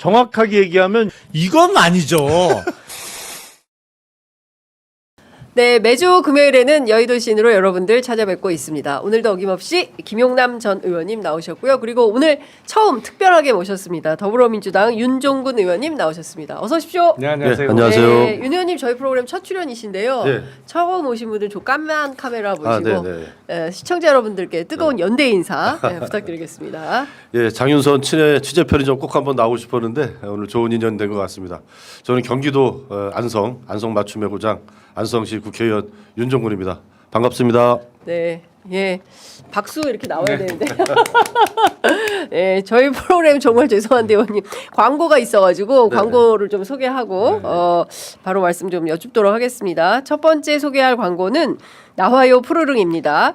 정확하게 얘기하면 이건 아니죠. 네, 매주 금요일에는 여의도 시인으로 여러분들 찾아뵙고 있습니다. 오늘도 어김없이 김용남 전 의원님 나오셨고요. 그리고 오늘 처음 특별하게 모셨습니다. 더불어민주당 윤종근 의원님 나오셨습니다. 어서 오십시오. 네, 안녕하세요. 네, 안녕하세요. 네, 윤 의원님 저희 프로그램 첫 출연이신데요. 네. 처음 오신 분들 좀 까만 카메라 보시고 네네. 시청자 여러분들께 뜨거운 연대 인사 부탁드리겠습니다. 예, 장윤선 취재 편의점 꼭 한번 나오고 싶었는데 오늘 좋은 인연 된 것 같습니다. 저는 경기도 안성 맞춤의 고장 안성시 국회의원 윤종근입니다. 반갑습니다. 네, 예, 박수 이렇게 나와야 되는데. 네, 저희 프로그램 정말 죄송한데 의원님 광고가 있어가지고 광고를 좀 소개하고 바로 말씀 좀 여쭙도록 하겠습니다. 첫 번째 소개할 광고는 나와요 푸르릉입니다.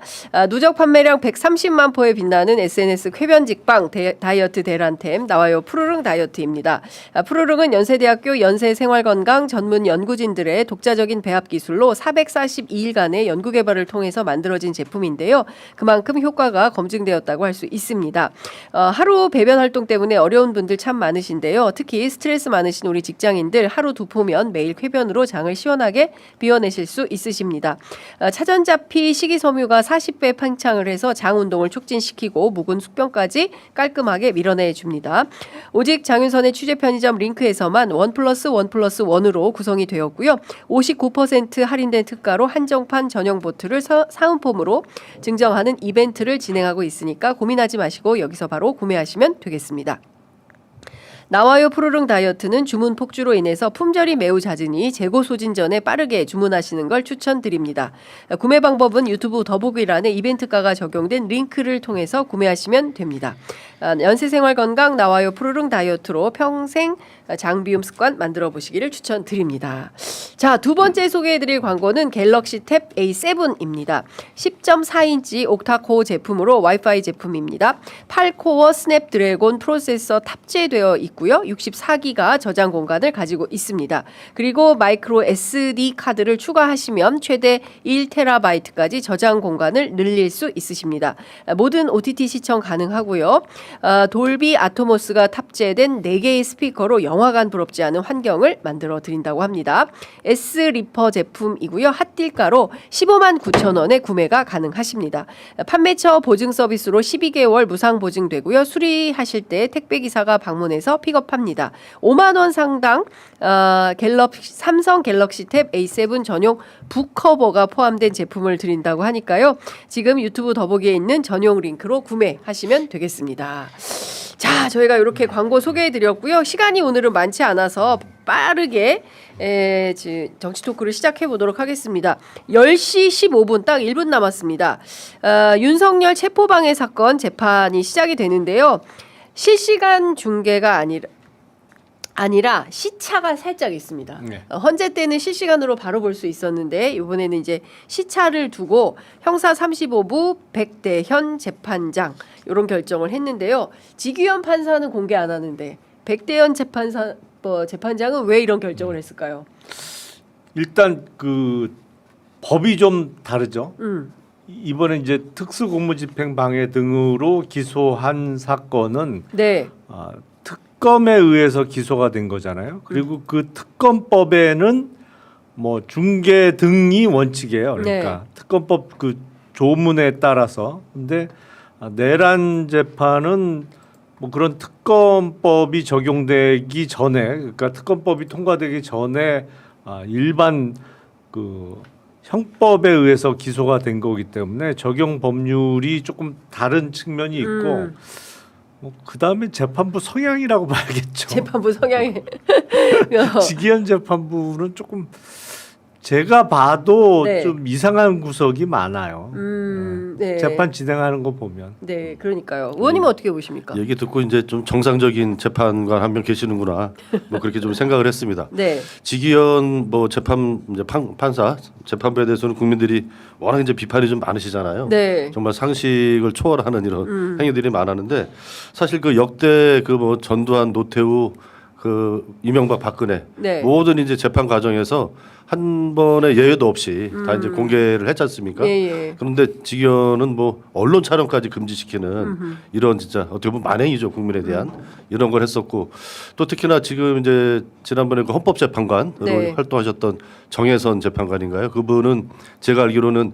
누적 판매량 130만 포에 빛나는 SNS 쾌변 직방 다이어트 대란템 나와요 푸르릉 다이어트입니다. 푸르릉은 연세대학교 연세생활건강 전문 연구진들의 독자적인 배합 기술로 442일간의 연구 개발을 통해서 만들어진 제품인데요. 그만큼 효과가 검증되었다고 할 수 있습니다. 하루 배변 활동 때문에 어려운 분들 참 많으신데요. 특히 스트레스 많으신 우리 직장인들 하루 두 포면 매일 쾌변으로 장을 시원하게 비워내실 수 있으십니다. 차전자피 식이섬유가 40배 팽창을 해서 장 운동을 促진시키고 묵은 숙변까지 깔끔하게 밀어내 줍니다. 오직 장윤선의 취재 편의점 링크에서만 1+1+1으로 구성이 되었고요. 59% 할인된 특가로 한정판 전용 보트를 사은품으로 증정하는 이벤트를 진행하고 있으니까 고민하지 마시고 여기서 바로 구매하시면 되겠습니다. 나와요 푸르릉 다이어트는 주문 폭주로 인해서 품절이 매우 잦으니 재고 소진 전에 빠르게 주문하시는 걸 추천드립니다. 구매 방법은 유튜브 더보기란에 이벤트가가 적용된 링크를 통해서 구매하시면 됩니다. 연세생활건강 나와요 푸르릉 다이어트로 평생 장비움 습관 만들어 보시기를 추천드립니다. 자, 두 번째 소개해드릴 광고는 갤럭시 탭 A7입니다. 10.4인치 옥타코어 제품으로 와이파이 제품입니다. 8코어 스냅드래곤 프로세서 탑재되어 있고요. 64기가 저장 공간을 가지고 있습니다. 그리고 마이크로 SD 카드를 추가하시면 최대 1TB까지 저장 공간을 늘릴 수 있으십니다. 모든 OTT 시청 가능하고요. 돌비 아토모스가 탑재된 4개의 스피커로 영화관 부럽지 않은 환경을 만들어 드린다고 합니다. S 리퍼 제품이고요. 핫딜가로 15만 9천 원에 구매가 가능하십니다. 판매처 보증 서비스로 12개월 무상 보증되고요. 수리하실 때 택배기사가 방문해서 픽업합니다. 5만 원 상당 삼성 갤럭시 탭 A7 전용 북커버가 포함된 제품을 드린다고 하니까요. 지금 유튜브 더보기에 있는 전용 링크로 구매하시면 되겠습니다. 자, 저희가 이렇게 광고 소개해드렸고요. 시간이 오늘은 많지 않아서 빠르게 정치 토크를 시작해 보도록 하겠습니다. 10시 15분 딱 1분 남았습니다. 윤석열 체포방해 사건 재판이 시작이 되는데요. 실시간 중계가 아니라 시차가 살짝 있습니다. 네. 헌재 때는 실시간으로 바로 볼 수 있었는데 이번에는 이제 시차를 두고 형사 35부 백대현 재판장 이런 결정을 했는데요. 지규현 판사는 공개 안 하는데 백대현 재판장은 왜 이런 결정을 했을까요? 일단 그 법이 좀 다르죠. 이번에 이제 특수공무집행 방해 등으로 기소한 사건은 네. 특검에 의해서 기소가 된 거잖아요. 그리고 그 특검법에는 뭐 중계 등이 원칙이에요. 그러니까 네. 특검법 그 조문에 따라서. 근데 내란 재판은 뭐 그런 특검법이 적용되기 전에, 그러니까 특검법이 통과되기 전에 일반 그 형법에 의해서 기소가 된 거기 때문에 적용 법률이 조금 다른 측면이 있고. 그 다음에 재판부 성향이라고 봐야겠죠. 재판부 성향이 지기현 재판부는 조금 제가 봐도 네. 좀 이상한 구석이 많아요. 네. 재판 진행하는 거 보면. 네, 그러니까요. 의원님은 어떻게 보십니까? 얘기 듣고 이제 좀 정상적인 재판관 한 명 계시는구나. 뭐 그렇게 좀 생각을 했습니다. 네. 지기현 뭐 판사 재판부에 대해서는 국민들이 워낙 이제 비판이 좀 많으시잖아요. 네. 정말 상식을 초월하는 이런 행위들이 많았는데 사실 그 역대 그 뭐 전두환 노태우 그 이명박 박근혜 네. 모든 이제 재판 과정에서 한 번의 예외도 없이 다 이제 공개를 했지 않습니까? 예. 그런데 직연은 뭐 언론 촬영까지 금지시키는 이런 진짜 어떻게 보면 만행이죠, 국민에 대한 이런 걸 했었고, 또 특히나 지금 이제 지난번에 그 헌법재판관으로 네. 활동하셨던 정혜선 재판관인가요? 그분은 제가 알기로는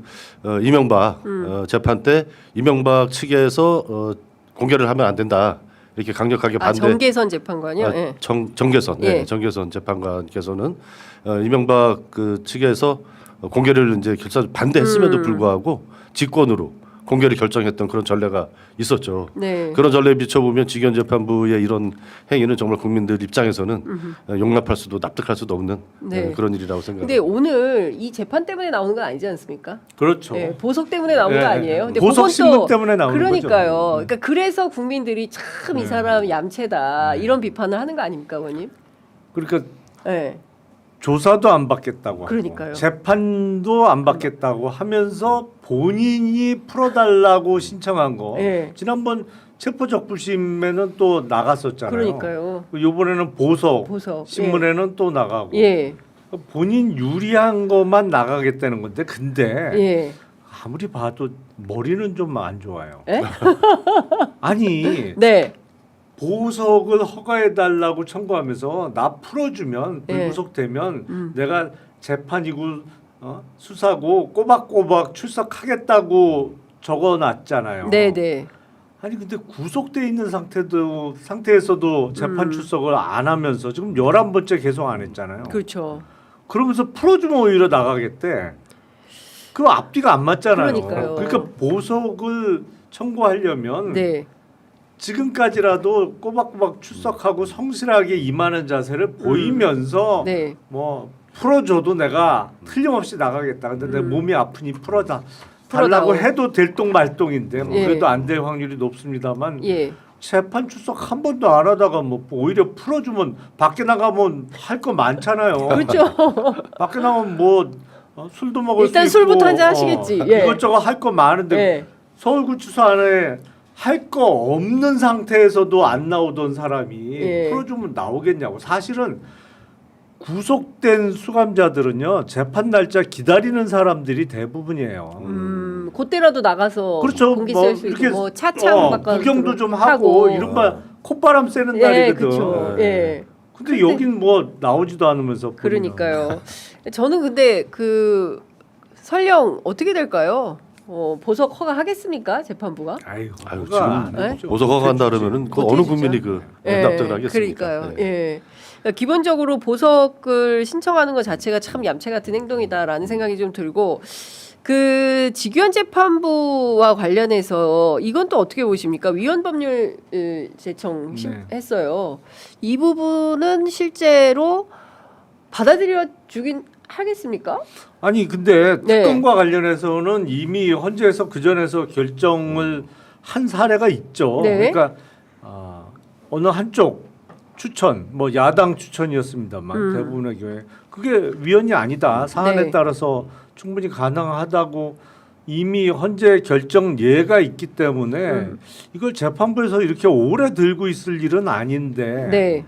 이명박 재판 때 이명박 측에서 공개를 하면 안 된다 이렇게 강력하게 반대. 정계선 재판관이요. 아, 예. 정계선, 예. 네, 정계선 재판관께서는 이명박 그 측에서 공개를 이제 반대했음에도 불구하고 직권으로 공개를 결정했던 그런 전례가 있었죠. 네. 그런 전례에 비춰보면 직연 재판부의 이런 행위는 정말 국민들 입장에서는 용납할 수도 납득할 수도 없는 네. 그런 일이라고 생각합니다. 근데 오늘 이 재판 때문에 나오는 건 아니지 않습니까? 그렇죠. 네, 보석 때문에 나온 거 네. 아니에요? 근데 보석 그건 또 신문 때문에 나오는 그러니까요. 거죠. 그러니까 그래서 국민들이 참 이 사람 얌체다 이런 비판을 하는 거 아닙니까, 의원님? 그러니까 네. 조사도 안 받겠다고 그러니까요. 하고 재판도 안 받겠다고 하면서 본인이 풀어달라고 신청한 거 예. 지난번 체포적부심에는 또 나갔었잖아요. 그러니까요. 이번에는 보석, 보석. 신문에는 또 나가고 예. 본인 유리한 것만 나가겠다는 건데 근데 예. 아무리 봐도 머리는 좀 안 좋아요. 예? 아니 네. 보석을 허가해 달라고 청구하면서 나 풀어주면 예. 불구속되면 내가 재판이고 수사고 꼬박꼬박 출석하겠다고 적어놨잖아요. 네, 네. 아니 근데 구속돼 있는 상태에서도 재판 출석을 안 하면서 지금 11번째 계속 안 했잖아요. 그렇죠. 그러면서 풀어주면 오히려 나가겠대. 그 앞뒤가 안 맞잖아요. 그러니까요. 그러니까 보석을 청구하려면 네. 지금까지라도 꼬박꼬박 출석하고 성실하게 임하는 자세를 보이면서 네. 뭐 풀어줘도 내가 틀림없이 나가겠다. 근데 내 몸이 아프니 달라고 풀어다오. 해도 될똥말똥인데 뭐 예. 그래도 안 될 확률이 높습니다만 예. 재판 출석 한 번도 안 하다가 뭐 오히려 풀어주면 밖에 나가면 할 거 많잖아요. 그렇죠. 밖에 나가면 뭐 술도 먹을 일단 수 있고 술부터 한잔 하시겠지. 예. 이것저것 할 거 많은데 예. 서울구치소 안에 할 거 없는 상태에서도 안 나오던 사람이 예. 풀어주면 나오겠냐고. 사실은 구속된 수감자들은요 재판 날짜 기다리는 사람들이 대부분이에요. 그때라도 나가서 그렇죠. 공기 뭐 쐴수 이렇게 있고 뭐 차창 바꿔 구경도 좀 하고 이른바 콧바람 쐬는 예, 날이거든. 그렇죠. 예. 근데 여긴 뭐 나오지도 않으면서 그러니까요. 저는 근데 그 설령 어떻게 될까요? 보석 허가하겠습니까 재판부가? 아유, 아유, 그거가 지금 안 하죠. 보석 허가한다 그러면은 그 어느 국민이 그 납득을 하겠습니까? 그러니까요. 네. 예. 그러니까 기본적으로 보석을 신청하는 것 자체가 참 얌체 같은 행동이다라는 생각이 좀 들고 그 직위원 재판부와 관련해서 이건 또 어떻게 보십니까? 위헌 법률 제청 네. 했어요. 이 부분은 실제로 받아들여 주긴 하겠습니까? 아니 근데 네. 특검과 관련해서는 이미 헌재에서 그 전에서 결정을 한 사례가 있죠. 네. 그러니까 어느 한쪽 추천, 뭐 야당 추천이었습니다만 대부분의 경우에 그게 위헌이 아니다. 사안에 네. 따라서 충분히 가능하다고 이미 헌재 결정 예가 있기 때문에 이걸 재판부에서 이렇게 오래 들고 있을 일은 아닌데 네.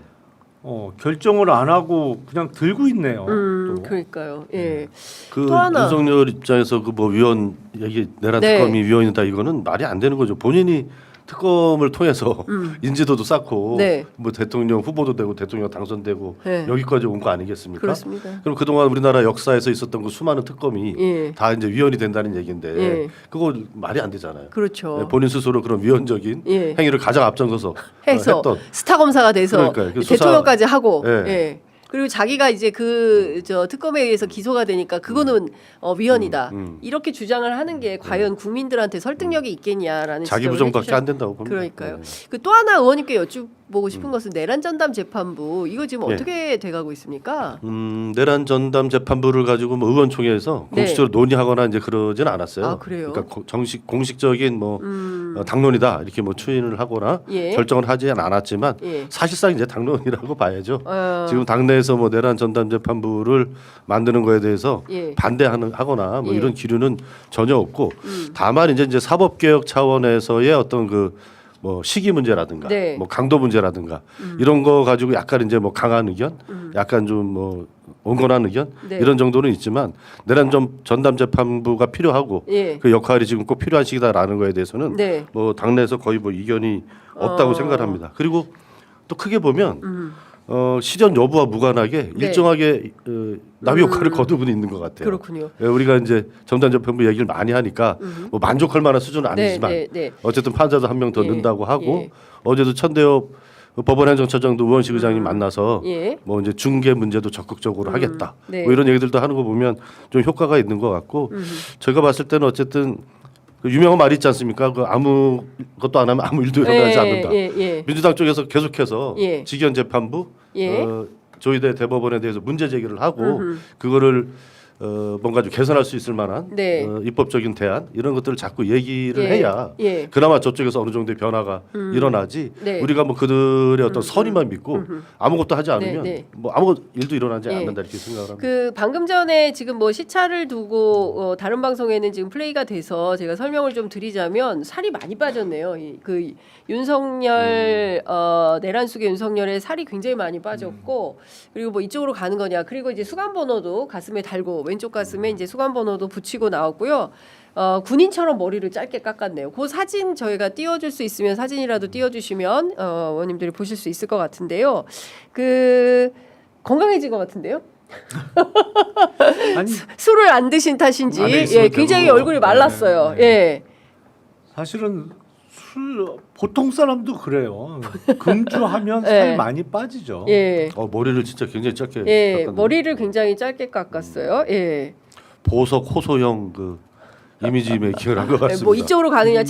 결정을 안 하고 그냥 들고 있네요. 또. 그러니까요. 예. 그 또 하나. 윤석열 입장에서 그 뭐 위원 여기 내란 네. 특검이 위원이다 이거는 말이 안 되는 거죠. 본인이 특검을 통해서 인지도도 쌓고 네. 뭐 대통령 후보도 되고 대통령 당선되고 네. 여기까지 온 거 아니겠습니까? 그렇습니다. 그럼 그동안 우리나라 역사에서 있었던 그 수많은 특검이 예. 다 이제 위원이 된다는 얘기인데 예. 그거 말이 안 되잖아요. 그렇죠. 네, 본인 스스로 그런 위헌적인 예. 행위를 가장 앞장서서 해서 했던 스타 검사가 돼서 그러니까요. 그 수사- 대통령까지 하고 예. 예. 그리고 자기가 이제 그 저 특검에 의해서 기소가 되니까 그거는 위헌이다 이렇게 주장을 하는 게 과연 국민들한테 설득력이 있겠냐라는 자기 지적을 부정밖에 해주셨- 안 된다고 봅니다. 그러니까요. 네. 그 또 하나 의원님께 여쭤보고 싶은 것은 내란 전담 재판부 이거 지금 예. 어떻게 돼가고 있습니까? 내란 전담 재판부를 가지고 뭐 의원총회에서 네. 공식적으로 논의하거나 이제 그러진 않았어요. 아, 그래요? 그러니까 공식적인 뭐 당론이다 이렇게 뭐 추인을 하거나 예. 결정을 하지는 않았지만 예. 사실상 이제 당론이라고 봐야죠. 어, 지금 당내에서 뭐 내란 전담 재판부를 만드는 거에 대해서 예. 반대하거나 뭐 예. 이런 기류는 전혀 없고 다만 이제 사법 개혁 차원에서의 어떤 그 뭐 시기 문제라든가 네. 뭐 강도 문제라든가 이런 거 가지고 약간 이제 뭐 강한 의견, 약간 좀 뭐 온건한 의견 네. 이런 정도는 있지만 내란 전담 재판부가 필요하고 예. 그 역할이 지금 꼭 필요한 시기다라는 거에 대해서는 네. 뭐 당내에서 거의 뭐 이견이 없다고 생각합니다. 그리고 또 크게 보면 실현 여부와 무관하게 네. 일정하게 나비 효과를 거둔 분이 있는 것 같아요. 그렇군요. 예, 우리가 이제 전담 재판부 얘기를 많이 하니까 뭐 만족할 만한 수준은 아니지만 네, 네. 어쨌든 판사도 한 명 더 예, 넣는다고 하고 예. 어제도 천대엽 법원행정처장도 우원식 의장님 만나서 예. 뭐 이제 중개 문제도 적극적으로 하겠다. 네. 뭐 이런 얘기들도 하는 거 보면 좀 효과가 있는 것 같고 제가 봤을 때는 어쨌든 그 유명한 말이 있지 않습니까? 그 아무 것도 안 하면 아무 일도 일어나지 않는다. 예. 민주당 쪽에서 계속해서 예. 직연 재판부 예. 조희대 대법원에 대해서 문제 제기를 하고 그거를 뭔가 좀 개선할 수 있을 만한 네. 입법적인 대안 이런 것들을 자꾸 얘기를 예. 해야 예. 그나마 저쪽에서 어느 정도의 변화가 일어나지 네. 우리가 뭐 그들의 어떤 선의만 믿고 아무것도 하지 않으면 네. 뭐 아무 일도 일어나지 예. 않는다 이렇게 생각을 합니다. 그 방금 전에 지금 뭐 시차를 두고 다른 방송에는 지금 플레이가 돼서 제가 설명을 좀 드리자면 살이 많이 빠졌네요. 그 윤석열 내란 속의 윤석열의 살이 굉장히 많이 빠졌고 그리고 뭐 이쪽으로 가는 거냐 그리고 이제 수감 번호도 가슴에 달고 왼쪽 가슴에 이제 수감 번호도 붙이고 나왔고요. 군인처럼 머리를 짧게 깎았네요. 그 사진 저희가 띄워줄 수 있으면 사진이라도 띄워주시면 의원님들이 보실 수 있을 것 같은데요. 그 건강해진 것 같은데요. 아니 술을 안 드신 탓인지 안에 있으면 굉장히 되고. 얼굴이 말랐어요. 네. 예. 사실은 술 보통 사람도 그래요. 금주하면 네. 살 많이 빠지죠. 예. 머리를 진짜 굉장히 짧게 예. 깎았네요. 머리를 굉장히 짧게 깎았어요. 예. 보석 호소형 그 이미지 메이킹을 한 것 같습니다. 뭐 이쪽으로 가느냐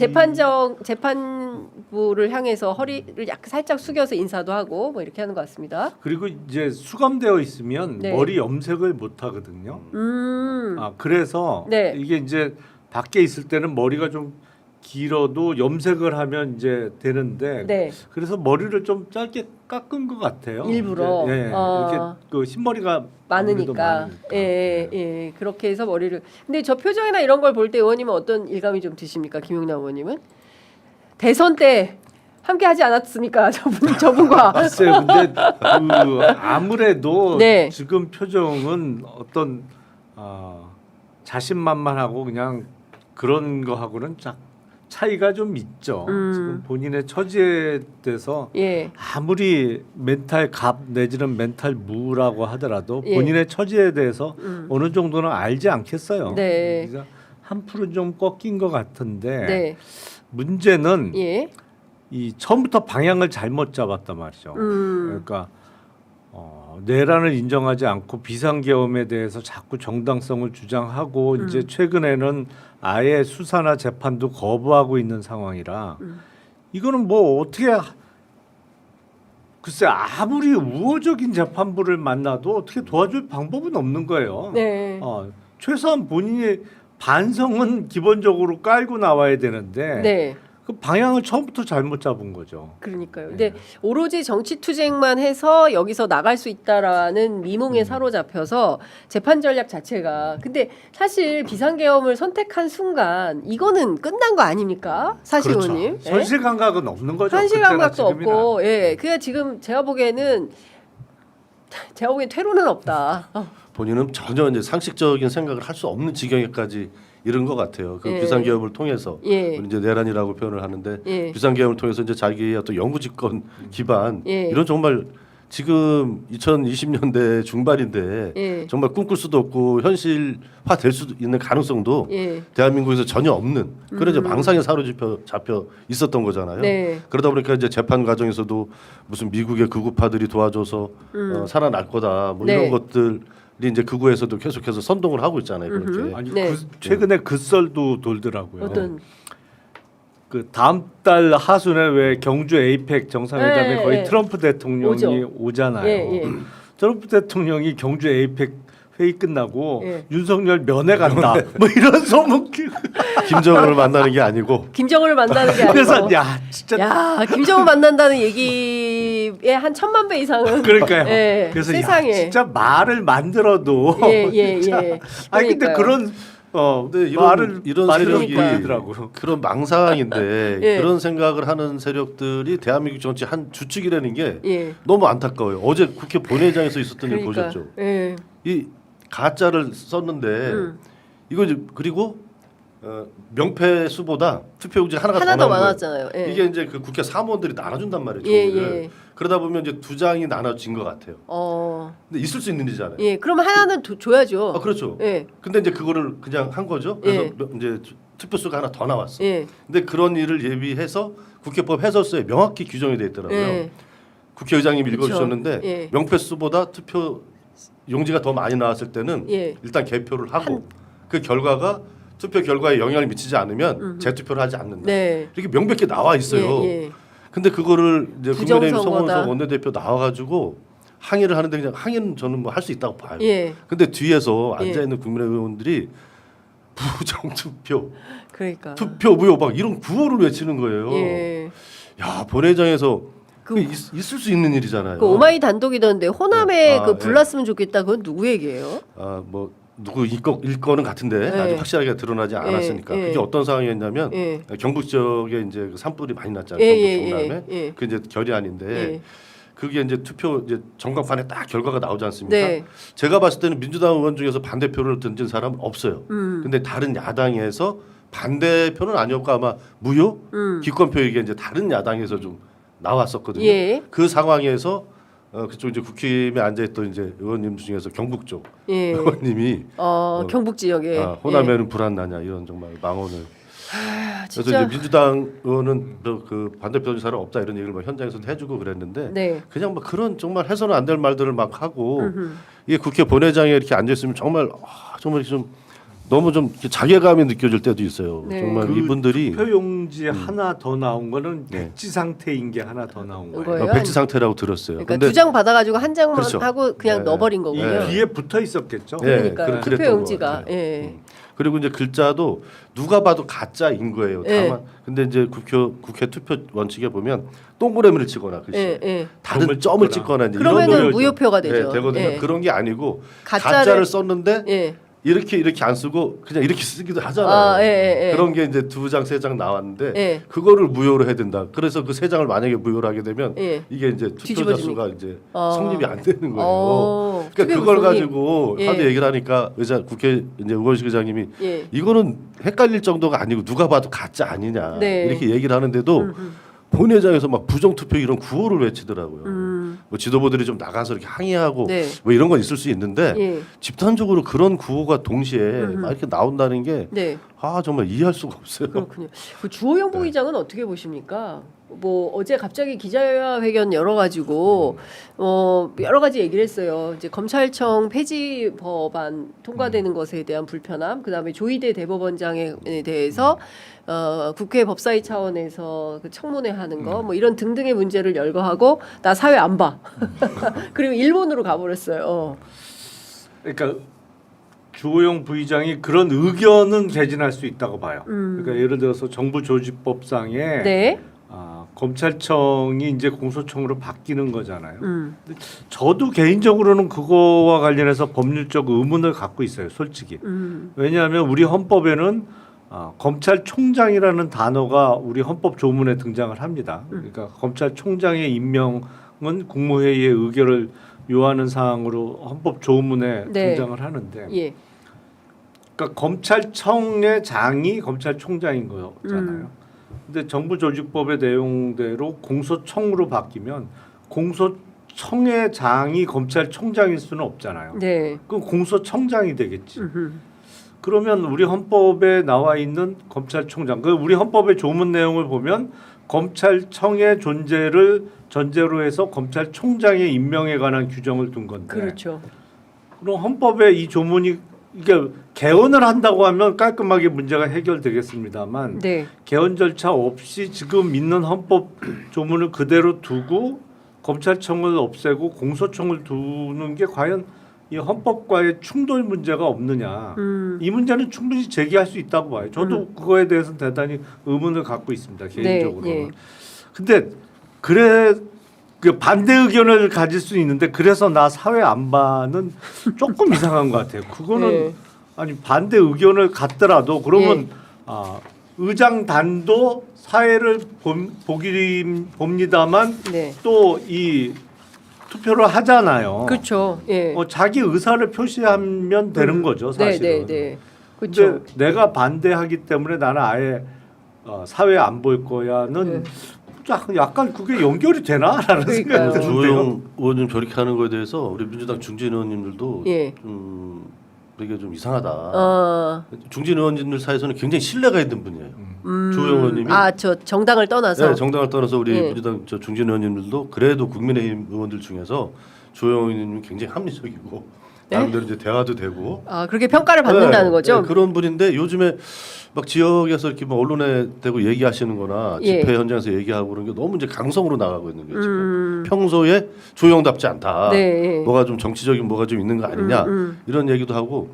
재판부를 향해서 허리를 약간 살짝 숙여서 인사도 하고 뭐 이렇게 하는 것 같습니다. 그리고 이제 수감되어 있으면 네. 머리 염색을 못 하거든요. 음. 그래서 네. 이게 이제 밖에 있을 때는 머리가 좀 길어도 염색을 하면 이제 되는데 네. 그래서 머리를 좀 짧게 깎은 것 같아요. 일부러? 이제, 이렇게 그 흰머리가 아무래도 많으니까. 예. 그렇게 해서 머리를. 근데 저 표정이나 이런 걸 볼 때 의원님은 어떤 일감이 좀 드십니까? 김용남 의원님은? 대선 때 함께 하지 않았습니까? 저분과. 글쎄요. 근데 그 아무래도 네. 지금 표정은 어떤 자신만만하고 그냥 그런 거하고는 차이가 좀 있죠. 지금 본인의 처지에 대해서 예. 아무리 멘탈 갑 내지는 멘탈 무라고 하더라도 예. 본인의 처지에 대해서 어느 정도는 알지 않겠어요. 네. 그래서 한 풀은 좀 꺾인 것 같은데 네. 문제는 예. 이 처음부터 방향을 잘못 잡았단 말이죠. 그러니까 내란을 인정하지 않고 비상계엄에 대해서 자꾸 정당성을 주장하고 이제 최근에는 아예 수사나 재판도 거부하고 있는 상황이라 이거는 뭐 어떻게 글쎄 아무리 우호적인 재판부를 만나도 어떻게 도와줄 방법은 없는 거예요. 네. 최소한 본인이 반성은 기본적으로 깔고 나와야 되는데 네. 그 방향을 처음부터 잘못 잡은 거죠. 그러니까요. 근데 오로지 정치 투쟁만 해서 여기서 나갈 수 있다라는 미몽에 사로잡혀서 재판 전략 자체가 근데 사실 비상계엄을 선택한 순간 이거는 끝난 거 아닙니까? 사실 그렇죠. 의원님. 예? 현실 감각은 없는 거죠. 현실 그때나 감각도 지금이나. 없고 예. 그냥 지금 제가 보기에는 퇴로는 없다. 본인은 전혀 이제 상식적인 생각을 할 수 없는 지경에까지 이른 것 같아요. 그 예. 비상계엄을 통해서 예. 우리 이제 내란이라고 표현을 하는데 예. 비상계엄을 통해서 이제 자기의 어떤 영구집권 기반 예. 이런 정말 지금 2020년대 중반인데 예. 정말 꿈꿀 수도 없고 현실화 될 수도 있는 가능성도 예. 대한민국에서 전혀 없는 그런 이제 망상에 사로잡혀 있었던 거잖아요. 네. 그러다 보니까 이제 재판 과정에서도 무슨 미국의 극우파들이 도와줘서 살아날 거다 뭐 네. 이런 것들이 이제 극우에서도 계속해서 선동을 하고 있잖아요. 그렇게. 아니 네. 최근에 그 썰도 돌더라고요. 어떤 그 다음 달 하순에 왜 경주 에이펙 정상회담에 네, 거의 네. 트럼프 대통령이 오죠. 오잖아요. 예. 트럼프 대통령이 경주 에이펙 회의 끝나고 예. 윤석열 면회 간다. 뭐 이런 소문. 김정은을 만나는 게 아니고 김정은을 만나는 게 아니고 그래서 야 진짜 야 김정은 만난다는 얘기에 한 1000만 배 이상은 그러니까요. 예, 그래서 세상에 야, 진짜 말을 만들어도 예. 아니 근데 그러니까요. 그런 근데 이런 세력이 말이더라고. 그런 망상인데 예. 그런 생각을 하는 세력들이 대한민국 정치 한 주축이라는 게 예. 너무 안타까워요. 어제 국회 본회의장에서 있었던 일 그러니까. 보셨죠? 예. 이 가짜를 썼는데 이거 이제 그리고 명패 수보다 투표용지 하나가 하나 더 더 나온 거예요. 많았잖아요. 예. 이게 이제 그 국회 사무원들이 나눠준단 말이에요. 예, 종이를. 예. 그러다 보면 이제 두 장이 나눠진 것 같아요. 근데 있을 수 있는 일이잖아요. 예. 그러면 하나는 줘야죠. 아 그렇죠. 예. 근데 이제 그거를 그냥 한 거죠. 그래서 예. 이제 투표수가 하나 더 나왔어. 예. 근데 그런 일을 예비해서 국회법 해설서에 명확히 규정이 돼 있더라고요. 예. 국회의장님이 그쵸. 읽어주셨는데 예. 명패수보다 투표 용지가 더 많이 나왔을 때는 예. 일단 개표를 하고 그 결과가 투표 결과에 영향을 미치지 않으면 재투표를 하지 않는다. 네. 이렇게 명백히 나와 있어요. 예. 예. 근데 그거를 이제 국민의힘 부정선거다. 송원석 원내대표 나와가지고 항의를 하는데 그냥 항의는 저는 뭐 할 수 있다고 봐요. 예. 근데 뒤에서 예. 앉아 있는 국민의힘 의원들이 부정투표, 그러니까. 투표 무효 막 이런 구호를 외치는 거예요. 예. 야 본회의장에서 그- 있을 수 있는 일이잖아요. 그 오마이 단독이던데 호남에 네. 아, 그 예. 불났으면 좋겠다. 그건 누구 얘기예요? 뭐 누구 일거는 같은데 예. 아직 확실하게 드러나지 않았으니까 예. 그게 어떤 상황이었냐면 예. 경북 지역에 이제 그 산불이 많이 났잖아요. 예, 경북 경남에 예. 그 이제 결의안인데 예. 그게 이제 투표 이제 전광판에 딱 결과가 나오지 않습니까? 네. 제가 봤을 때는 민주당 의원 중에서 반대표를 던진 사람은 없어요. 음. 근데 다른 야당에서 반대표는 아니었고 아마 무효 기권표 이게 이제 다른 야당에서 좀 나왔었거든요. 예. 그 상황에서 그쪽 이제 국힘에 앉아있던 이제 의원님 중에서 경북 쪽 예. 의원님이 경북 지역에. 호남에는 불안 나냐 이런 정말 망언을. 아, 그래서 진짜. 이제 민주당 의원은 그 반대표 던진 사람 없다 이런 얘기를 막 현장에서도 해주고 그랬는데 네. 그냥 막 그런 정말 해서는 안 될 말들을 막 하고 이게 국회 본회의장에 이렇게 앉아 있으면 정말 정말 좀 너무 좀 자괴감이 느껴질 때도 있어요. 네. 정말 그 이분들이 투표용지 하나 더 나온 거는 네. 백지 상태인 게 하나 더 나온 거예요. 거예요? 백지 상태라고 들었어요. 그러니까 근데 두 장 받아가지고 한 장만 그렇죠. 하고 그냥 네. 넣어버린 이 거군요. 뒤에 붙어 있었겠죠. 예, 그러니까 그랬던 투표용지가. 것 같아요. 예. 그리고 이제 글자도 누가 봐도 가짜인 거예요. 네. 다만 근데 이제 국회 투표 원칙에 보면 동그라미를 치거나 글씨 예. 예. 다른 점을 찍거나 이제 이런 그러면은 거를 무효표가 되죠. 되거든요. 예. 그런 게 아니고 가짜를 가짜를 썼는데 예. 이렇게 안 쓰고 그냥 이렇게 쓰기도 하잖아요. 아, 예, 예, 예. 그런 게 이제 두 장, 세 장 나왔는데 예. 그거를 무효로 해야 된다. 그래서 그 세 장을 만약에 무효로 하게 되면 예. 이게 이제 투표자 뒤집어집니까? 수가 이제 어. 성립이 안 되는 거예요. 어. 그러니까 투표 그걸 성립. 가지고 예. 하도 얘기를 하니까 국회 이제 의원실 의장님이 예. 이거는 헷갈릴 정도가 아니고 누가 봐도 가짜 아니냐 네. 이렇게 얘기를 하는데도 본회의장에서 막 부정투표 이런 구호를 외치더라고요. 뭐 지도부들이 좀 나가서 이렇게 항의하고 네. 뭐 이런 건 있을 수 있는데 예. 집단적으로 그런 구호가 동시에 막 이렇게 나온다는 게 네. 정말 이해할 수가 없어요. 그렇군요. 그 주호영 네. 부의장은 어떻게 보십니까? 뭐 어제 갑자기 기자회견 열어가지고 여러 가지 얘기를 했어요. 이제 검찰청 폐지 법안 통과되는 것에 대한 불편함, 그다음에 조희대 대법원장에 대해서 국회 법사위 차원에서 그 청문회 하는 거, 뭐 이런 등등의 문제를 열거하고 나 사회 안 봐. 그리고 일본으로 가버렸어요. 그러니까 주호영 부의장이 그런 의견은 개진할 수 있다고 봐요. 그러니까 예를 들어서 정부 조직법상에 네. 검찰청이 이제 공소청으로 바뀌는 거잖아요. 근데 저도 개인적으로는 그거와 관련해서 법률적 의문을 갖고 있어요, 솔직히. 왜냐하면 우리 헌법에는 검찰총장이라는 단어가 우리 헌법 조문에 등장을 합니다. 그러니까 검찰총장의 임명은 국무회의의 의결을 요하는 사항으로 헌법 조문에 네. 등장을 하는데, 예. 그러니까 검찰청의 장이 검찰총장인 거잖아요. 근데 정부 조직법의 내용대로 공소청으로 바뀌면 공소청의 장이 검찰총장일 수는 없잖아요. 네. 그럼 공소청장이 되겠지. 그러면 우리 헌법에 나와 있는 검찰총장, 그 우리 헌법의 조문 내용을 보면 검찰청의 존재를 전제로 해서 검찰총장의 임명에 관한 규정을 둔 건데. 그렇죠. 그럼 헌법에 이 조문이 이게 개헌을 한다고 하면 깔끔하게 문제가 해결되겠습니다만 네. 개헌 절차 없이 지금 있는 헌법 조문을 그대로 두고 검찰청을 없애고 공소청을 두는 게 과연 이 헌법과의 충돌 문제가 없느냐. 이 문제는 충분히 제기할 수 있다고 봐요. 저도 그거에 대해서는 대단히 의문을 갖고 있습니다. 개인적으로. 네, 예. 근데 그래 그 반대 의견을 가질 수 있는데 그래서 나 사회 안 봐는 조금 이상한 것 같아요. 그거는 네. 아니 반대 의견을 갖더라도 그러면 의장단도 사회를 봅니다만 네. 또 이 투표를 하잖아요. 그렇죠. 예. 자기 의사를 표시하면 되는 거죠, 사실은. 네. 근데 그렇죠. 내가 반대하기 때문에 나는 아예 사회에 안 볼 거야는 약간 그게 연결이 되나라는 그러니까요. 생각이 드는데요. 주호영 의원님 저렇게 하는 거에 대해서 우리 민주당 중진 의원님들도 예. 되게 좀 이상하다. 어. 중진 의원님들 사이에서는 굉장히 신뢰가 있는 분이에요. 주호영 의원님이 저 정당을 떠나서. 네, 정당을 떠나서 우리 예. 민주당 저 중진 의원님들도 그래도 국민의힘 의원들 중에서 주호영 의원님이 굉장히 합리적이고 네? 나름대로 이제 대화도 되고 그렇게 평가를 받는다는 거죠. 네, 그런 분인데 요즘에 막 지역에서 이렇게 막 언론에 대고 얘기하시는거나 예. 집회 현장에서 얘기하고 그런 게 너무 이제 강성으로 나가고 있는 거예요. 지금 평소에 조용답지 않다. 네. 뭐가 좀 정치적인 뭐가 좀 있는 거 아니냐 이런 얘기도 하고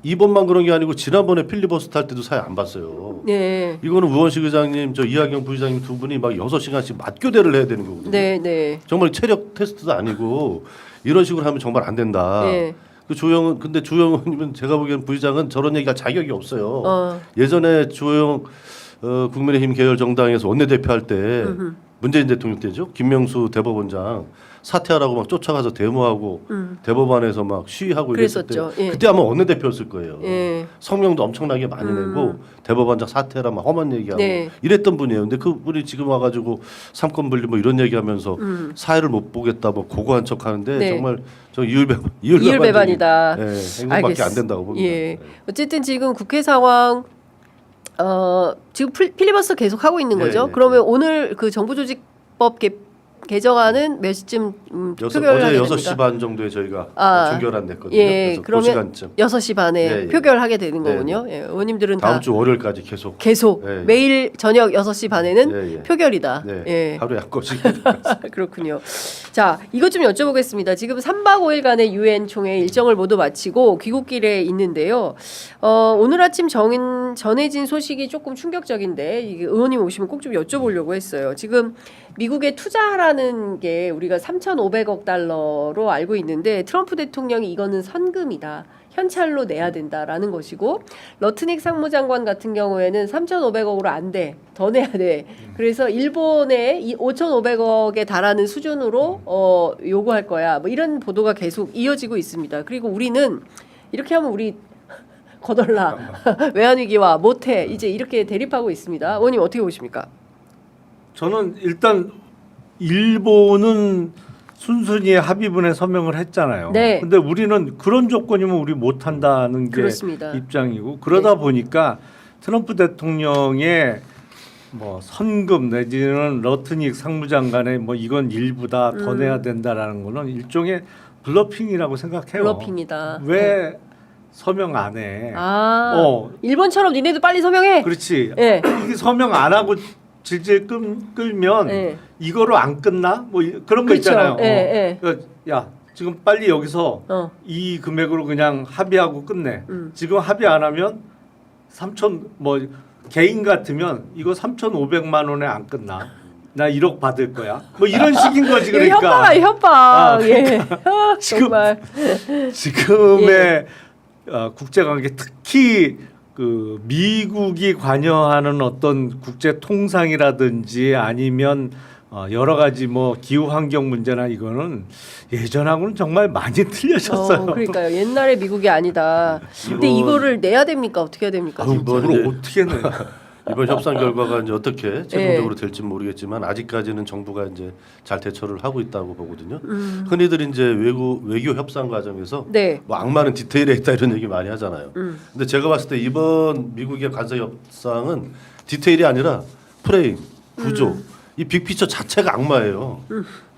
이번만 그런 게 아니고 지난번에 필리버스터 할 때도 사회 안 봤어요. 네. 이거는 우원식 의장님, 저 이하경 부의장님 두 분이 막 6시간씩 맞교대를 해야 되는 거거든요. 네. 정말 체력 테스트도 아니고 이런 식으로 하면 정말 안 된다. 네. 근데 주호영 의원님은 제가 보기엔 부의장은 저런 얘기할 자격이 없어요. 예전에 주호영 국민의힘 계열 정당에서 원내대표 할 때 문재인 대통령 때죠. 김명수 대법원장 사퇴하라고 막 쫓아가서 데모하고 대법원에서 막 시위하고 이랬을 때 그랬었죠. 예. 그때 아마 원내대표였을 거예요. 예. 성명도 엄청나게 많이 내고 대법원장 사퇴라 막 험한 얘기하고 네. 이랬던 분이에요. 근데 그분이 지금 와가지고 삼권 분리 뭐 이런 얘기하면서 사회를 못 보겠다 뭐 고고한 척하는데 네. 정말 저 이율배반적인, 이율배반이다. 행동밖에 안 된다고 봅니다. 예. 어쨌든 지금 국회 상황 지금 필리버스터 계속 하고 있는 네, 거죠. 네, 그러면 오늘 그 정부조직법 개정안은 몇 시쯤 표결하게 어제 됩니까? 6시 반 정도에 저희가 종결안 냈거든요. 예, 그래서 그 그러면 시간쯤 6시 반에 예. 표결하게 되는 네, 거군요. 예, 의원님들은 다음 다 주 월요일까지 계속 계속 예. 매일 저녁 6시 반에는 예. 표결이다. 네, 예. 하루에 한 건씩 그렇군요. 자, 이것 좀 여쭤보겠습니다. 지금 3박 5일간의 유엔 총회 일정을 모두 마치고 귀국길에 있는데요. 오늘 아침 전해진 소식이 조금 충격적인데 이게 의원님 오시면 꼭 좀 여쭤보려고 했어요. 지금 미국에 투자하라는 게 우리가 3,500억 달러로 알고 있는데 트럼프 대통령이 이거는 선금이다. 현찰로 내야 된다라는 것이고 러트닉 상무장관 같은 경우에는 3,500억으로 안 돼. 더 내야 돼. 그래서 일본에 이 5,500억에 달하는 수준으로 요구할 거야. 뭐 이런 보도가 계속 이어지고 있습니다. 그리고 우리는 이렇게 하면 우리 거덜나 외환위기와 못해 이제 이렇게 대립하고 있습니다. 의원님 어떻게 보십니까? 저는 일단 일본은 순순히 합의문에 서명을 했잖아요. 네. 근데 우리는 그런 조건이면 우리 못 한다는 게 그렇습니다. 입장이고 그러다 보니까 트럼프 대통령의 뭐 선금 내지는 러트닉 상무장관의 뭐 이건 일부다 더 내야 된다라는 거는 일종의 블러핑이라고 생각해요. 블러핑이다. 왜 서명 안 해? 일본처럼 니네도 빨리 서명해. 그렇지. 예. 이게 서명 안 하고 질질 끌면 예. 이거로 안 끝나? 뭐 그런 거 그렇죠. 있잖아요. 예. 그러니까 야 지금 빨리 여기서 이 금액으로 그냥 합의하고 끝내. 지금 합의 안 하면 3천 뭐 개인 같으면 이거 3,500만 원에 안 끝나. 나 1억 받을 거야. 뭐 이런 식인 거지 그러니까. 협박. 예. 지금 정말. 지금의 국제관계 특히 그 미국이 관여하는 어떤 국제 통상이라든지 아니면 여러 가지 뭐 기후 환경 문제나 이거는 예전하고는 정말 많이 틀려졌어요. 그러니까요. 옛날의 미국이 아니다. 근데 이거를 내야 됩니까? 어떻게 해야 됩니까? 이걸 어떻게 내? 이번 협상 결과가 이제 어떻게 최종적으로 될지 모르겠지만 아직까지는 정부가 이제 잘 대처를 하고 있다고 보거든요. 흔히들 이제 외교 협상 과정에서 네. 뭐 악마는 디테일에 있다 이런 얘기 많이 하잖아요. 근데 제가 봤을 때 이번 미국의 관세 협상은 디테일이 아니라 프레임, 구조, 이 빅피처 자체가 악마예요.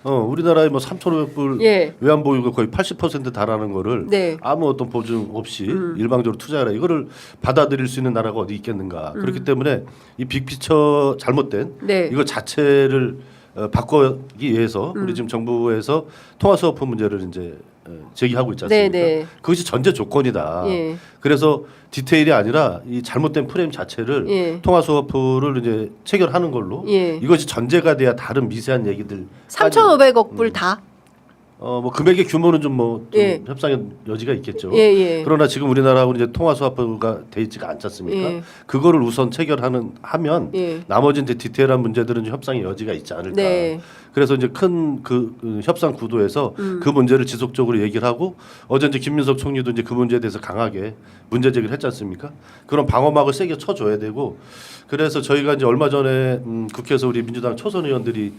우리나라에 뭐 3,500불 예. 외환보유가 거의 80% 달하는 거를 네. 아무 어떤 보증 없이 일방적으로 투자해라 이거를 받아들일 수 있는 나라가 어디 있겠는가. 그렇기 때문에 이 빅피처 잘못된 네. 이거 자체를 바꾸기 위해서 우리 지금 정부에서 통화수화프 문제를 이제 제기하고 있지 않습니까? 네. 그것이 전제 조건이다. 예. 그래서 디테일이 아니라 이 잘못된 프레임 자체를 예. 통화수화프를 이제 체결하는 걸로 예. 이것이 전제가 돼야 다른 미세한 얘기들 3,500억 불 다. 뭐 금액의 규모는 좀 뭐 예. 협상의 여지가 있겠죠. 예, 예. 그러나 지금 우리나라하고는 이제 통화 스와프가 돼 있지가 않지 않습니까? 예. 그거를 우선 하면 예. 나머지 이제 디테일한 문제들은 좀 협상의 여지가 있지 않을까. 네. 그래서 이제 큰 그 협상 구도에서 그 문제를 지속적으로 얘기를 하고 어제 이제 김민석 총리도 이제 그 문제에 대해서 강하게 문제 제기를 했지 않습니까? 그런 방어막을 세게 쳐줘야 되고 그래서 저희가 이제 얼마 전에 국회에서 우리 민주당 초선 의원들이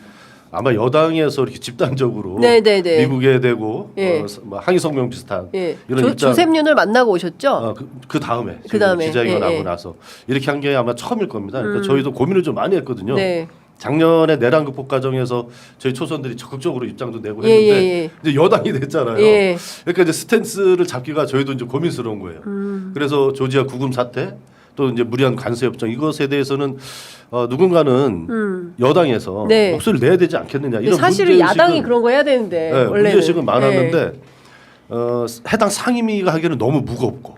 아마 여당에서 이렇게 집단적으로 네네네. 미국에 대고 예. 뭐 항의 성명 비슷한 예. 이런 입장. 조셉윤을 만나고 오셨죠? 그 다음에 그다음에. 기자회견 예, 하고 예. 나서 이렇게 한 게 아마 처음일 겁니다. 그러니까 저희도 고민을 좀 많이 했거든요. 네. 작년에 내란 극복 과정에서 저희 초선들이 적극적으로 입장도 내고 예, 했는데 예, 예. 이제 여당이 됐잖아요. 예. 그러니까 이제 스탠스를 잡기가 저희도 이제 고민스러운 거예요. 그래서 조지아 구금 사태 또 이제 무리한 관세 협정 이것에 대해서는 누군가는 여당에서 네. 목소리를 내야 되지 않겠느냐 이런 사실은 문제의식은- 야당이 그런 거 해야 되는데 네, 원래는 문제의식은 많았는데 네. 해당 상임위가 하기에는 너무 무겁고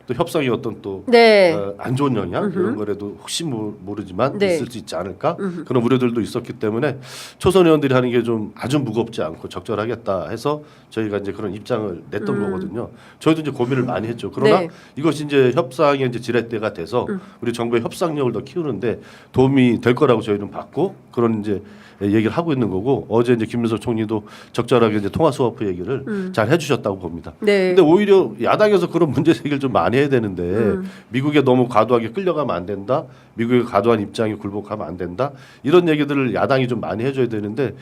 또 협상이 어떤 또 네. 안 좋은 영향 이런 거라도 혹시 모르지만 네. 있을 수 있지 않을까 그런 우려들도 있었기 때문에 초선 의원들이 하는 게 좀 아주 무겁지 않고 적절하겠다 해서 저희가 이제 그런 입장을 냈던 거거든요. 저희도 이제 고민을 많이 했죠. 그러나 네. 이것이 이제 협상의 이제 지렛대가 돼서 우리 정부의 협상력을 더 키우는데 도움이 될 거라고 저희는 봤고 그런 이제 얘기를 하고 있는 거고 어제 이제 김민석 총리도 적절하게 이제 통화 스와프 얘기를 잘 해주셨다고 봅니다. 네. 근데 오히려 야당에서 그런 문제 제기를 좀 많이 해야 되는데 미국에 너무 과도하게 끌려가면 안 된다. 미국의 과도한 입장에 굴복하면 안 된다. 이런 얘기들을 야당이 좀 많이 해줘야 되는데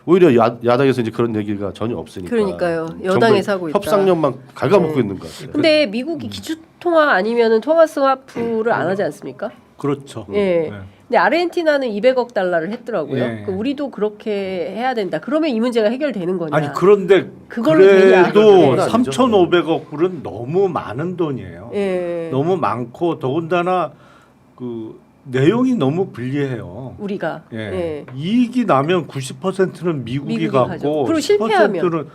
오히려 야당에서 이제 그런 얘기가 전혀 없으니까. 그러니까요. 여당에서 하고 있다. 협상력만 갉아먹고 있는 것 같아요. 근데 미국이 기축 통화 아니면은 통화 스와프를 안 하지 않습니까? 그렇죠. 예. 네. 근데 아르헨티나는 200억 달러를 했더라고요. 예. 그 우리도 그렇게 해야 된다. 그러면 이 문제가 해결되는 거냐? 아니 그런데 그걸로 되냐? 그래도 그건 아니죠. 3,500억 불은 너무 많은 돈이에요. 예. 너무 많고 더군다나 그 내용이 너무 불리해요. 우리가 예. 예. 이익이 나면 90%는 미국이 미국이 갖고 가죠. 그리고 실패하면? 10%는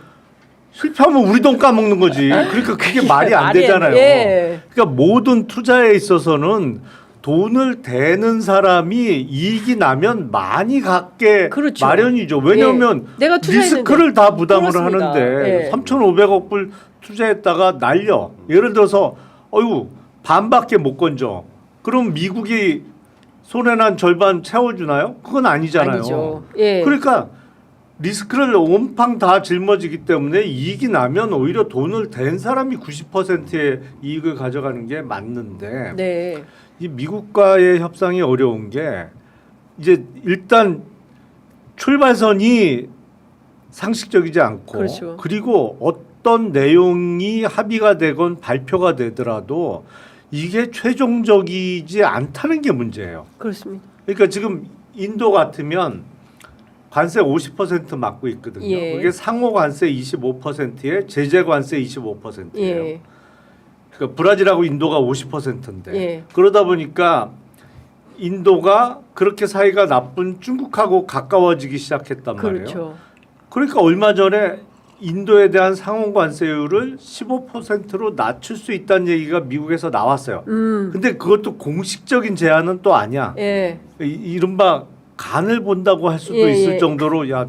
실패하면 우리 돈 까먹는 거지. 그러니까 그게 말이 안 말이 되잖아요. 예. 그러니까 모든 투자에 있어서는 돈을 대는 사람이 이익이 나면 많이 갖게 그렇죠. 마련이죠. 왜냐하면 예. 내가 투자했는데. 리스크를 다 부담을 그렇습니다. 하는데 예. 3,500억 불 투자했다가 날려. 예를 들어서 어유 반밖에 못 건져. 그럼 미국이 손해난 절반 채워주나요? 그건 아니잖아요. 아니죠. 예. 그러니까 리스크를 온팡 다 짊어지기 때문에 이익이 나면 오히려 돈을 댄 사람이 90%의 이익을 가져가는 게 맞는데 네. 이 미국과의 협상이 어려운 게 이제 일단 출발선이 상식적이지 않고 그렇죠. 그리고 어떤 내용이 합의가 되건 발표가 되더라도 이게 최종적이지 않다는 게 문제예요. 그렇습니다. 그러니까 지금 인도 같으면 관세 50% 막고 있거든요. 예. 그게 상호 관세 25%에 제재 관세 25%예요. 예. 그러니까 브라질하고 인도가 50%인데 예. 그러다 보니까 인도가 그렇게 사이가 나쁜 중국하고 가까워지기 시작했단 말이에요. 그렇죠. 그러니까 얼마 전에 인도에 대한 상호 관세율을 15%로 낮출 수 있다는 얘기가 미국에서 나왔어요. 근데 그것도 공식적인 제안은 또 아니야. 예. 이른바 간을 본다고 할 수도 예, 있을 예. 정도로 야,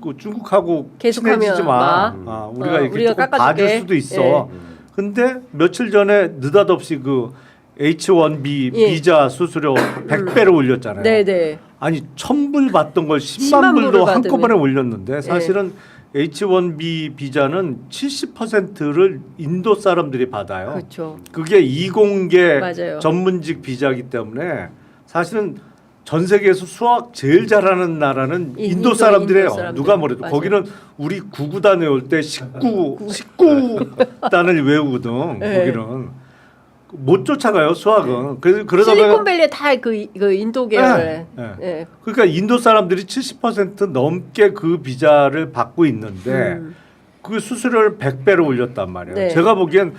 그 중국하고 계속하면 친해지지 마. 마. 우리가 이렇게 우리가 조금 깎아줄게. 봐줄 수도 있어. 예. 근데 며칠 전에 느닷없이 그 H1B 예. 비자 수수료 100배로 올렸잖아요. 네네. 아니 1,000불 받던 걸 10만 10만 불도 불을 한꺼번에 받으면. 올렸는데 사실은 H1B 비자는 70%를 인도 사람들이 받아요. 그렇죠. 그게 이공계 맞아요. 전문직 비자이기 때문에 사실은 전 세계에서 수학 제일 잘하는 나라는 인도 사람들이에요. 인도 사람들. 누가 뭐래도 맞아요. 거기는 우리 구구단 외울 때 19단을 외우거든. 네. 거기는 못 쫓아가요 수학은. 그래서 그러다 보면 실리콘밸리에 다 그 인도 계열. 네. 예. 그러니까 인도 사람들이 70% 넘게 그 비자를 받고 있는데 그 수수료를 100배로 올렸단 말이에요. 네. 제가 보기엔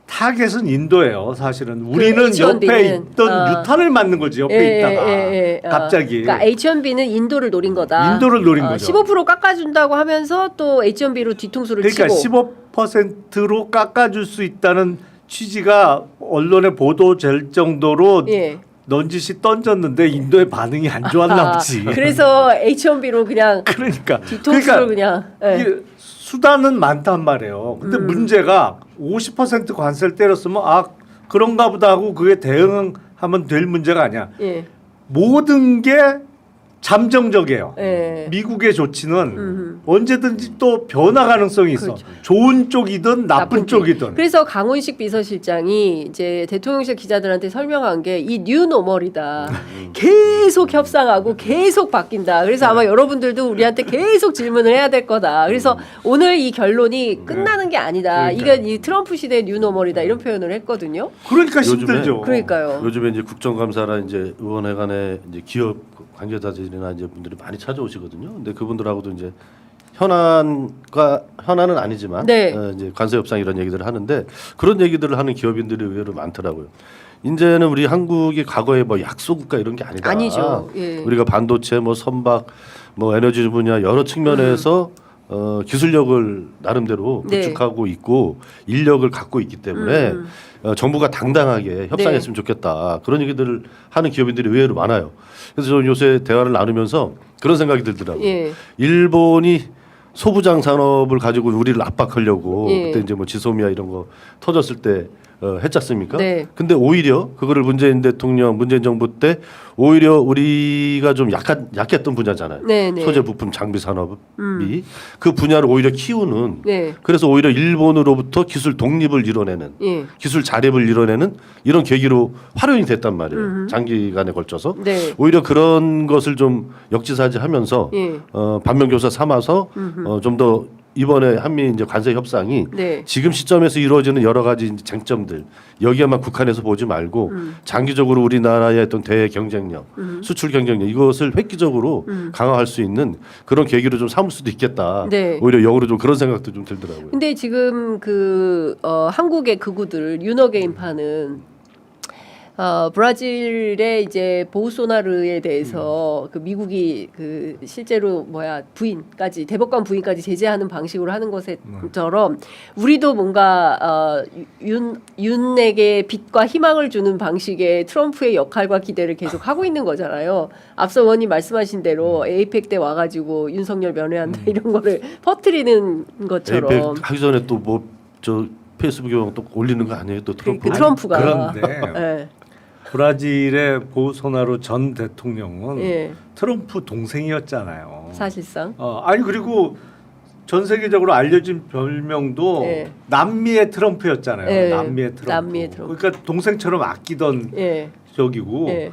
타겟은 인도예요. 사실은 우리는 H1B 옆에 는, 있던 유탄을 맞는 거지. 옆에 있다가 갑자기. 그러니까 H1B는 인도를 노린 거다. 인도를 노린 거죠. 15% 깎아준다고 하면서 또 H1B로 뒤통수를 그러니까 치고. 15%로 깎아줄 수 있다는 취지가 언론에 보도될 정도로 예. 넌지시 던졌는데 인도의 반응이 안 좋았나 보지. 그래서 H1B로 그냥 그러니까 뒤통수를 그냥. 예. 이게 수단은 많단 말이에요. 근데 문제가 50% 관세를 때렸으면 그런가 보다 하고 그게 대응하면 될 문제가 아니야. 예. 모든 게 잠정적이에요. 예. 미국의 조치는 언제든지 또 변화 가능성이 있어. 그렇죠. 좋은 쪽이든 나쁜 쪽이든. 그래서 강훈식 비서실장이 이제 대통령실 기자들한테 설명한 게 이 뉴노멀이다. 계속 협상하고 계속 바뀐다. 그래서 아마 여러분들도 우리한테 계속 질문을 해야 될 거다. 그래서 오늘 이 결론이 끝나는 게 아니다. 이게 이 트럼프 시대의 뉴노멀이다. 이런 표현을 했거든요. 그러니까 요즘에 힘들죠. 그러니까요. 요즘에 이제 국정감사나 이제 의원회관에 이제 기업 관계자들이나 이제 분들이 많이 찾아오시거든요. 근데 그분들하고도 이제 현안은 아니지만 네. 이제 관세 협상 이런 얘기들을 하는데 그런 얘기들을 하는 기업인들이 의외로 많더라고요. 이제는 우리 한국이 과거에 뭐 약소국가 이런 게 아니다. 아니죠. 예. 우리가 반도체, 뭐 선박, 뭐 에너지 분야 여러 측면에서 기술력을 나름대로 네. 구축하고 있고 인력을 갖고 있기 때문에 정부가 당당하게 협상했으면 좋겠다. 그런 얘기들을 하는 기업인들이 의외로 많아요. 그래서 저는 요새 대화를 나누면서 그런 생각이 들더라고요. 예. 일본이 소부장 산업을 가지고 우리를 압박하려고 예. 그때 이제 뭐 지소미아 이런 거 터졌을 때 했지 않습니까? 네. 근데 오히려 그거를 문재인 대통령, 문재인 정부 때 오히려 우리가 좀 약했던 분야잖아요. 네, 네. 소재 부품 장비 산업이 그 분야를 오히려 키우는 네. 그래서 오히려 일본으로부터 기술 독립을 이뤄내는 예. 기술 자립을 이뤄내는 이런 계기로 활용이 됐단 말이에요. 장기간에 걸쳐서 네. 오히려 그런 것을 좀 역지사지하면서 예. 반면교사 삼아서 좀 더 이번에 한미 이제 관세 협상이 네. 지금 시점에서 이루어지는 여러 가지 이제 쟁점들 여기에만 국한해서 보지 말고 장기적으로 우리나라의 어떤 대외 경쟁력, 수출 경쟁력 이것을 획기적으로 강화할 수 있는 그런 계기로 좀 삼을 수도 있겠다. 네. 오히려 역으로 좀 그런 생각도 좀 들더라고요. 근데 지금 한국의 극우들 윤어게임파는 브라질의 이제 보우소나르에 대해서 그 미국이 그 실제로 부인까지 대법관 부인까지 제재하는 방식으로 하는 것처럼 우리도 뭔가 윤에게 빛과 희망을 주는 방식의 트럼프의 역할과 기대를 계속 하고 있는 거잖아요. 앞서 의원님 말씀하신 대로 에이펙 때 와가지고 윤석열 면회한다 이런 거를 퍼뜨리는 것처럼. 에이펙 하기 전에 또 뭐 저 페이스북에 또 올리는 거 아니에요? 또 트럼프. 그 트럼프가. 그런데 예. 브라질의 보우소나루 전 대통령은 예. 트럼프 동생이었잖아요. 사실상. 아니 그리고 전 세계적으로 알려진 별명도 예. 남미의 트럼프였잖아요. 예. 남미의 트럼프. 남미의 트럼프. 그러니까 동생처럼 아끼던 예. 적이고 예.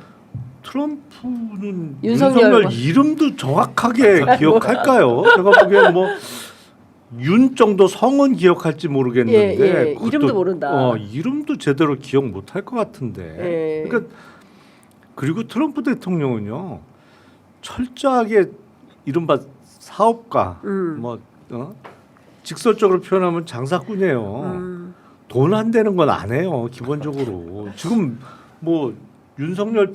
트럼프는 윤석열과. 윤석열 이름도 정확하게 기억할까요? 제가 보기에는 뭐 윤 정도 성은 기억할지 모르겠는데 예, 예. 그것도, 이름도 모른다. 이름도 제대로 기억 못할 것 같은데. 예. 그러니까 그리고 트럼프 대통령은요 철저하게 이른바 사업가 직설적으로 표현하면 장사꾼이에요. 돈 안 되는 건 안 해요 기본적으로. 지금 뭐 윤석열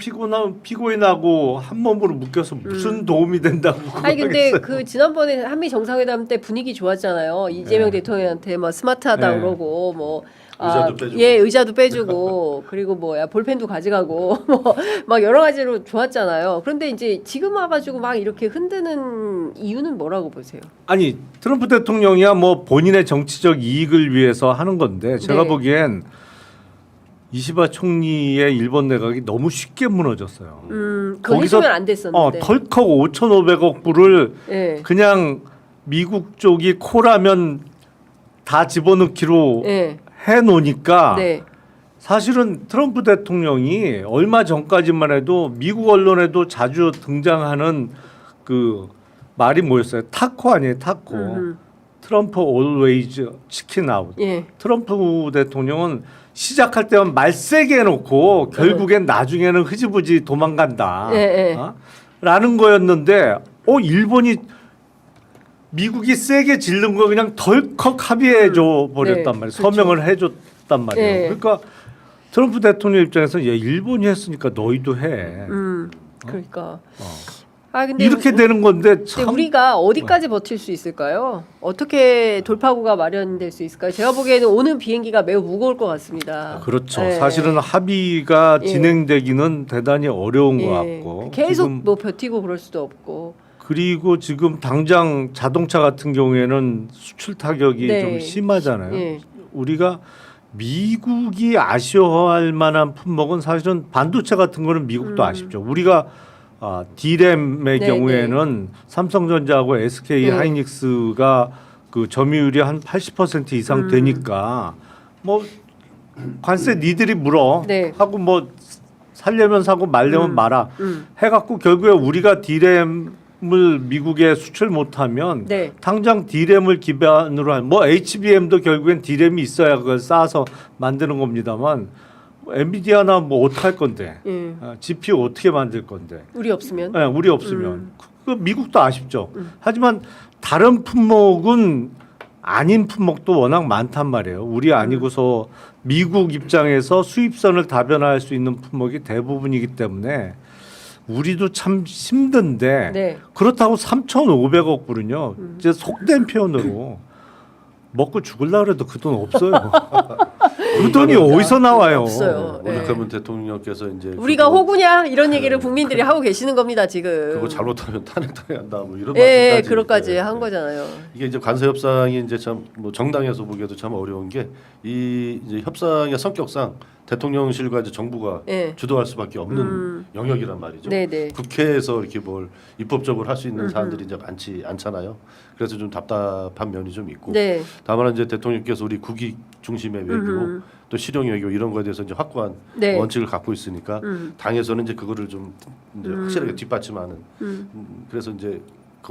피고인하고 한 몸으로 묶여서 무슨 도움이 된다고 아니 근데 그러겠어요. 그 지난번에 한미 정상회담 때 분위기 좋았잖아요. 이재명 네. 대통령한테 뭐 스마트하다 네. 그러고 뭐 의자도 빼주고. 예, 의자도 빼주고 그리고 볼펜도 가져가고 뭐 막 여러 가지로 좋았잖아요. 그런데 이제 지금 와가지고 막 이렇게 흔드는 이유는 뭐라고 보세요? 아니 트럼프 대통령이야 뭐 본인의 정치적 이익을 위해서 하는 건데 제가 네. 보기엔 이시바 총리의 일본 내각이 너무 쉽게 무너졌어요. 그거 해주면 안 됐었는데. 덜컥 5,500억 불을 예. 그냥 미국 쪽이 코라면 다 집어넣기로 예. 해놓으니까 네. 사실은 트럼프 대통령이 얼마 전까지만 해도 미국 언론에도 자주 등장하는 그 말이 뭐였어요? 타코 아니에요? 타코. 트럼프 always chicken out. 예. 트럼프 대통령은 시작할 때만 말 세게 해놓고 결국엔 나중에는 흐지부지 도망간다. 예. 라는 거였는데 일본이 미국이 세게 질른 거 그냥 덜컥 합의해줘 버렸단 네, 말이에요. 그렇죠. 서명을 해줬단 말이에요. 네. 그러니까 트럼프 대통령 입장에서는 일본이 했으니까 너희도 해. 그러니까. 근데 이렇게 되는 건데 근데 참 우리가 어디까지 버틸 수 있을까요? 어떻게 돌파구가 마련될 수 있을까요? 제가 보기에는 오는 비행기가 매우 무거울 것 같습니다. 그렇죠. 네. 사실은 합의가 예. 진행되기는 대단히 어려운 것 예. 같고 계속 지금 뭐 버티고 그럴 수도 없고. 그리고 지금 당장 자동차 같은 경우에는 수출 타격이 네. 좀 심하잖아요. 예. 우리가 미국이 아쉬워할 만한 품목은 사실은 반도체 같은 거는 미국도 아쉽죠. 우리가 D램의 네, 경우에는 삼성전자하고 SK 네. 하이닉스가 그 점유율이 한 80% 이상 되니까 뭐 관세 니들이 물어 네. 하고 뭐 살려면 사고 말려면 말아 음. 해갖고 결국에 우리가 D램을 미국에 수출 못하면 네. 당장 D램을 기반으로 한 뭐 HBM도 결국엔 D램이 있어야 그걸 쌓아서 만드는 겁니다만 엔비디아나 뭐 어떡할 건데 예. GPU 어떻게 만들 건데 우리 없으면. 네, 우리 없으면 그 미국도 아쉽죠. 하지만 다른 품목은 아닌 품목도 워낙 많단 말이에요. 우리 아니고서 미국 입장에서 수입선을 다변화할 수 있는 품목이 대부분이기 때문에 우리도 참 힘든데 네. 그렇다고 3,500억 불은요. 이제 속된 표현으로 먹고 죽을라 그래도 그 돈 없어요. 그 돈이 어디서 나와요? 없어요. 네. 오죽하면 대통령께서 이제 우리가 그거, 호구냐 이런 얘기를 국민들이 하고 계시는 겁니다 지금. 그거 잘못하면 탄핵당한다 뭐 이런 예, 말씀까지 그것까지 네, 한 네. 거잖아요. 이게 이제 관세 협상이 이제 참 뭐 정당에서 보기에도 참 어려운 게 이 이제 협상의 성격상 대통령실과 이제 정부가 예. 주도할 수밖에 없는 영역이란 말이죠. 네네. 국회에서 이렇게 뭘 입법적으로 할 수 있는 사안들이 이제 많지 않잖아요. 그래서 좀 답답한 면이 좀 있고. 네. 다만 이제 대통령께서 우리 국익 중심의 외교 또 실용 외교 이런 거에 대해서 이제 확고한 네. 원칙을 갖고 있으니까 당에서는 이제 그거를 좀 이제 확실하게 뒷받침하는 그래서 이제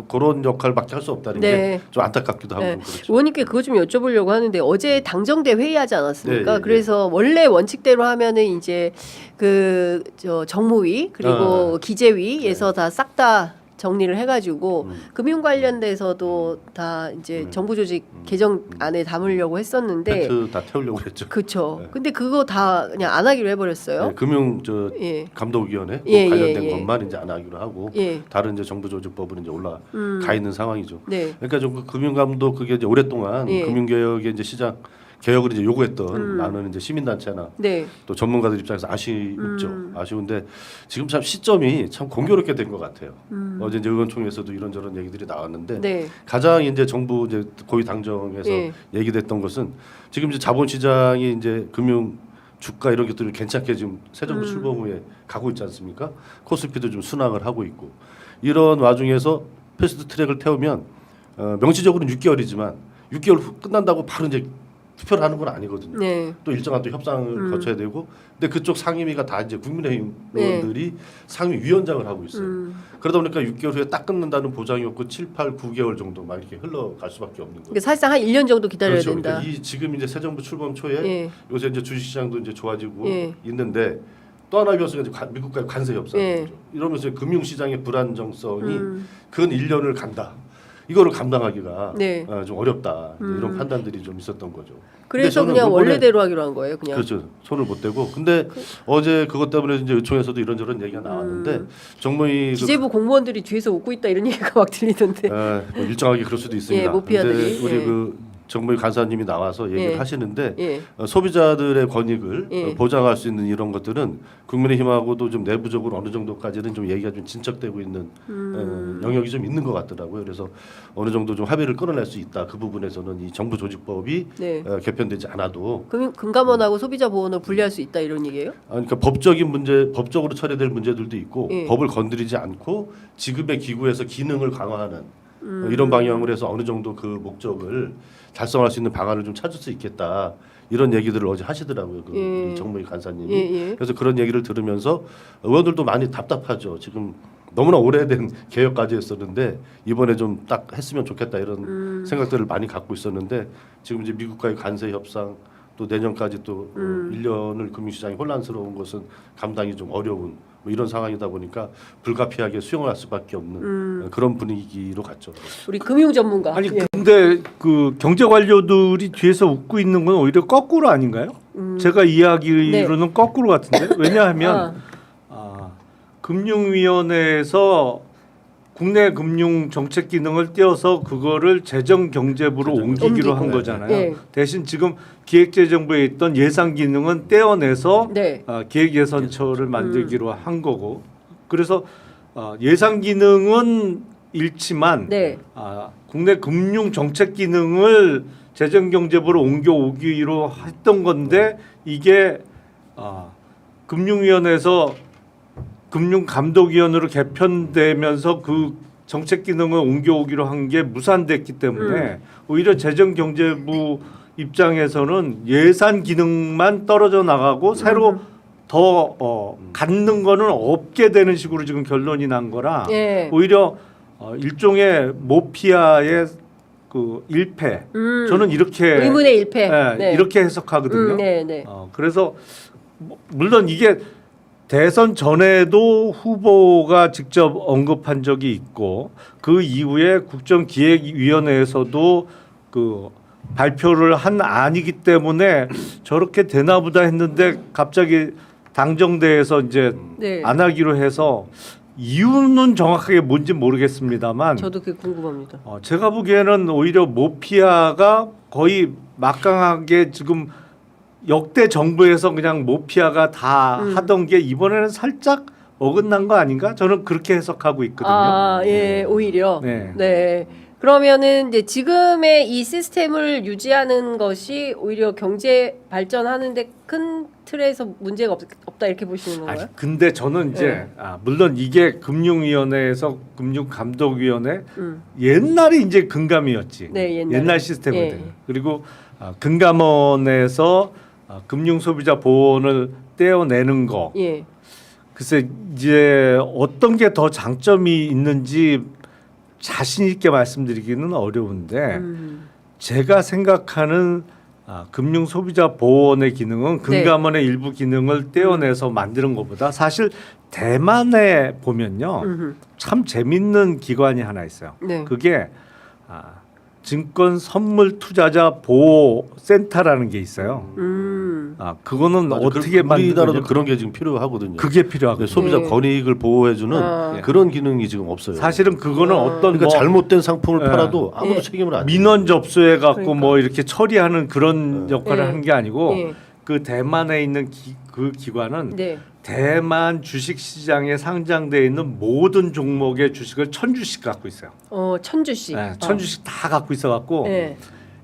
그런 역할밖에 할 수 없다는 네. 게 좀 안타깝기도 하고 네. 좀 그렇죠. 의원님께 그거 좀 여쭤보려고 하는데 어제 당정대 회의하지 않았습니까? 네, 예, 그래서 원래 원칙대로 하면은 이제 그 저 정무위 그리고 기재위에서 다 싹 다 정리를 해가지고 금융 관련돼서도 다 이제 정부 조직 개정 안에 담으려고 했었는데 팩트 다 태우려고 했죠. 그렇죠. 네. 근데 그거 다 그냥 안 하기로 해버렸어요. 네, 금융 저 예. 감독위원회 예, 관련된 예, 예. 것만 이제 안 하기로 하고 예. 다른 이제 정부 조직법은 이제 올라가 있는 상황이죠. 네. 그러니까 좀 금융 감독 그게 이제 오랫동안 예. 금융 개혁의 이제 시장 개혁을 이제 요구했던 많은 이제 시민단체나 네. 또 전문가들 입장에서 아쉽죠. 아쉬운데 지금 참 시점이 참 공교롭게 된 것 같아요. 어제 이제 의원총회에서도 이런저런 얘기들이 나왔는데 네. 가장 이제 정부 이제 고위 당정에서 예. 얘기됐던 것은 지금 이제 자본시장이 이제 금융 주가 이런 것들을 괜찮게 지금 새 정부 출범 후에 가고 있지 않습니까? 코스피도 좀 순항을 하고 있고 이런 와중에서 패스트 트랙을 태우면 명시적으로는 6개월이지만 6개월 후 끝난다고 바로 이제 투표를 하는 건 아니거든요. 네. 또 일정한 또 협상을 거쳐야 되고, 근데 그쪽 상임위가 다 이제 국민의힘 네. 의원들이 상임위원장을 하고 있어요. 그러다 보니까 6개월 후에 딱 끝난다는 보장이 없고 7, 8, 9개월 정도 막 이렇게 흘러갈 수밖에 없는 거예요. 그러니까 사실상 한 1년 정도 기다려야 그렇죠. 된다. 그러니까 이 지금 이제 새 정부 출범 초에 예. 요새 이제 주식시장도 이제 좋아지고 예. 있는데 또 하나의 변수가 이제 미국과의 관세 협상이죠. 예. 이러면서 금융시장의 불안정성이 근 1년을 간다. 이거를 감당하기가 네. 좀 어렵다. 이런 판단들이 좀 있었던 거죠. 그래서 근데 저는 그냥 요번에- 원래대로 하기로 한 거예요, 그냥. 그렇죠. 손을 못 대고. 근데 어제 그것 때문에 이제 의총에서도 이런저런 얘기가 나왔는데 정무위 기재부 공무원들이 뒤에서 웃고 있다 이런 얘기가 막 들리던데. 뭐 일정하게 그럴 수도 있습니다. 예, 모피아들이. 근데 우리 예. 그 정무위 간사님이 나와서 얘기를 예. 하시는데 예. 소비자들의 권익을 예. 보장할 수 있는 이런 것들은 국민의힘하고도 좀 내부적으로 어느 정도까지는 좀 얘기가 좀 진척되고 있는 영역이 좀 있는 것 같더라고요. 그래서 어느 정도 좀 합의를 끌어낼 수 있다. 그 부분에서는 이 정부 조직법이 네. 개편되지 않아도 금감원하고 소비자 보호원을 분리할 수 있다 이런 얘기예요? 그러니까 법적인 문제, 법적으로 처리될 문제들도 있고 예. 법을 건드리지 않고 지금의 기구에서 기능을 강화하는 이런 방향으로 해서 어느 정도 그 목적을 달성할 수 있는 방안을 좀 찾을 수 있겠다. 이런 얘기들을 어제 하시더라고요. 그 예. 우리 정무위 간사님이. 예, 예. 그래서 그런 얘기를 들으면서 의원들도 많이 답답하죠. 지금 너무나 오래된 개혁까지 했었는데 이번에 좀 딱 했으면 좋겠다 이런 생각들을 많이 갖고 있었는데 지금 이제 미국과의 관세 협상 또 내년까지 또 1년을 금융시장이 혼란스러운 것은 감당이 좀 어려운 뭐 이런 상황이다 보니까 불가피하게 수용을 할 수밖에 없는 그런 분위기로 갔죠. 우리 금융 전문가. 아니 예. 근데 그 경제 관료들이 뒤에서 웃고 있는 건 오히려 거꾸로 아닌가요? 제가 이야기로는 거꾸로 같은데 왜냐하면 금융위원회에서 국내 금융 정책 기능을 떼어서 그거를 재정경제부로 옮기기로 한 옮기고. 거잖아요. 예. 대신 지금 기획재정부에 있던 예산 기능은 떼어내서 네. 기획예산처를 만들기로 한 거고 그래서 예산 기능은 잃지만 네. 국내 금융 정책 기능을 재정경제부로 옮겨오기로 했던 건데 이게 금융위원회에서 금융감독위원회로 개편되면서 그 정책 기능을 옮겨오기로 한 게 무산됐기 때문에 오히려 재정경제부 입장에서는 예산 기능만 떨어져 나가고 새로 더 갖는 거는 없게 되는 식으로 지금 결론이 난 거라 예. 오히려 일종의 모피아의 그 일패 저는 이렇게 의문의 일패. 예, 네. 이렇게 해석하거든요. 네, 네. 그래서 물론 이게 대선 전에도 후보가 직접 언급한 적이 있고 그 이후에 국정기획위원회에서도 그 발표를 한 안이기 때문에 저렇게 되나보다 했는데 갑자기 당정대에서 이제 네. 안 하기로 해서 이유는 정확하게 뭔지 모르겠습니다만 저도 그게 궁금합니다. 제가 보기에는 오히려 모피아가 거의 막강하게 지금 역대 정부에서 그냥 모피아가 다 하던 게 이번에는 살짝 어긋난 거 아닌가? 저는 그렇게 해석하고 있거든요. 예, 오히려. 네. 네. 그러면은 이제 지금의 이 시스템을 유지하는 것이 오히려 경제 발전하는데 큰 틀에서 문제가 없다 이렇게 보시는 건가요? 근데 저는 이제 물론 이게 금융위원회에서 금융감독위원회 옛날에 이제 금감이었지. 네, 옛날에. 옛날 시스템이거든요. 예. 그리고 금감원에서 금융소비자보호원을 떼어내는 거. 예. 글쎄 이제 어떤 게 더 장점이 있는지 자신 있게 말씀드리기는 어려운데 제가 생각하는 금융소비자보호원의 기능은 금감원의 일부 기능을 떼어내서 만드는 것보다 사실 대만에 보면요 참 재밌는 기관이 하나 있어요. 네. 그게 증권 선물 투자자 보호 센터라는 게 있어요. 그거는 맞아. 어떻게 우리나라도 만드냐 그런 게 지금 필요하거든요. 그게 필요하거든요. 소비자 네. 권익을 보호해주는 그런 기능이 지금 없어요. 사실은 그거는 어떤 그러니까 뭐 잘못된 상품을 예. 팔아도 아무도 예. 책임을 안 져요. 민원 접수해 갖고 그러니까. 뭐 이렇게 처리하는 그런 역할을 예. 하는 게 아니고 예. 그 대만에 있는 그 기관은 네. 대만 주식 시장에 상장돼 있는 모든 종목의 주식을 1000주씩 갖고 있어요. 1000주씩. 네, 1000주씩 다 갖고 있어 갖고 예.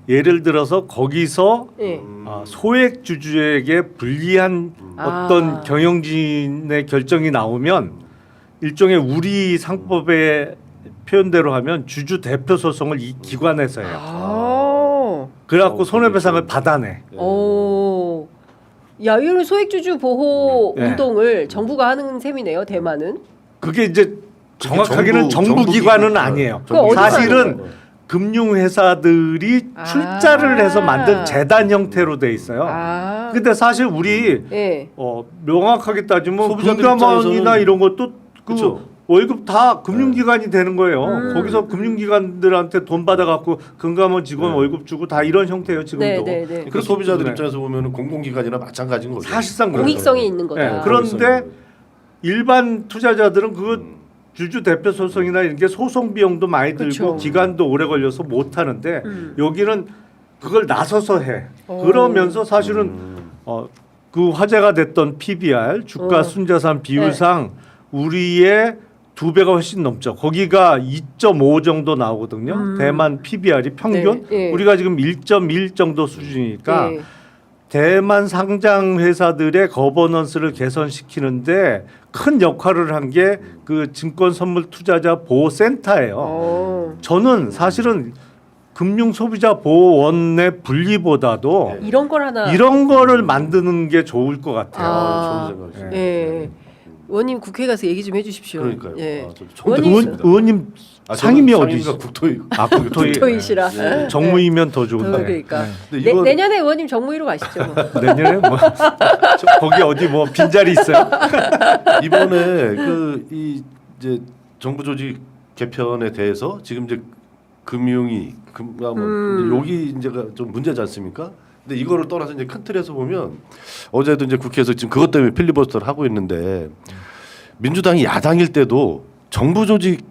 예를 들어서 거기서 예. 소액 주주에게 불리한 어떤 경영진의 결정이 나오면 일종의 우리 상법의 표현대로 하면 주주 대표 소송을 이 기관에서 해요. 그래갖고 손해배상을 받아내. 오. 야, 이런 소액주주 보호 네. 운동을 정부가 하는 셈이네요. 대만은. 그게 이제 정확하게는 정부 기관은 아니에요. 그거 어디서 사실은 하는 금융회사들이 출자를 해서 만든 재단 형태로 돼 있어요. 근데 사실 우리 예. 명확하게 따지면 소비자들 금감원이나 입장에서는- 이런 것도 그 그쵸. 월급 다 금융기관이 되는 거예요. 거기서 금융기관들한테 돈 받아갖고 금감원 직원 월급 주고 다 이런 형태예요 지금도. 네, 네, 네. 그러니까 소비자들 네. 입장에서 보면 공공기관이나 마찬가지인 거죠. 사실상 그래요. 공익성이 있는 거다. 네, 그런데 일반 투자자들은 그 주주 대표 소송이나 이런 게 소송 비용도 많이 들고 그쵸. 기간도 오래 걸려서 못 하는데 여기는 그걸 나서서 해. 오. 그러면서 사실은 그 화제가 됐던 PBR 주가 순자산 비율상 우리의 2배가 훨씬 넘죠. 거기가 2.5 정도 나오거든요. 대만 PBR이 평균. 네, 예. 우리가 지금 1.1 정도 수준이니까 예. 대만 상장 회사들의 거버넌스를 개선시키는데 큰 역할을 한 게 그 증권 선물 투자자 보호 센터예요. 저는 사실은 금융 소비자 보호원의 분리보다도 이런 걸 하나. 이런 거를 만드는 게 좋을 것 같아요. 좋은 생각이죠. 예. 의원님 국회 가서 얘기 좀 해주십시오. 그러니까요. 예. 처음 의원님- 듣습니다. 의원님 저는 상임이 어디 상임위가 국토위. 국토위 국토위시라. 정무이면 더 좋은데. 그러니까. 근데 이거 내년에 의원님 정무위로 가시죠. 뭐. 내년에 뭐 거기 어디 뭐 빈자리 있어요? 이번에 이 이제 정부 조직 개편에 대해서 지금 이제 금융위 여기 이제가 좀 문제지 않습니까? 근데 이거를 떠나서 이제 큰 틀에서 보면 어제도 이제 국회에서 지금 그것 때문에 필리버스터를 하고 있는데 민주당이 야당일 때도 정부 조직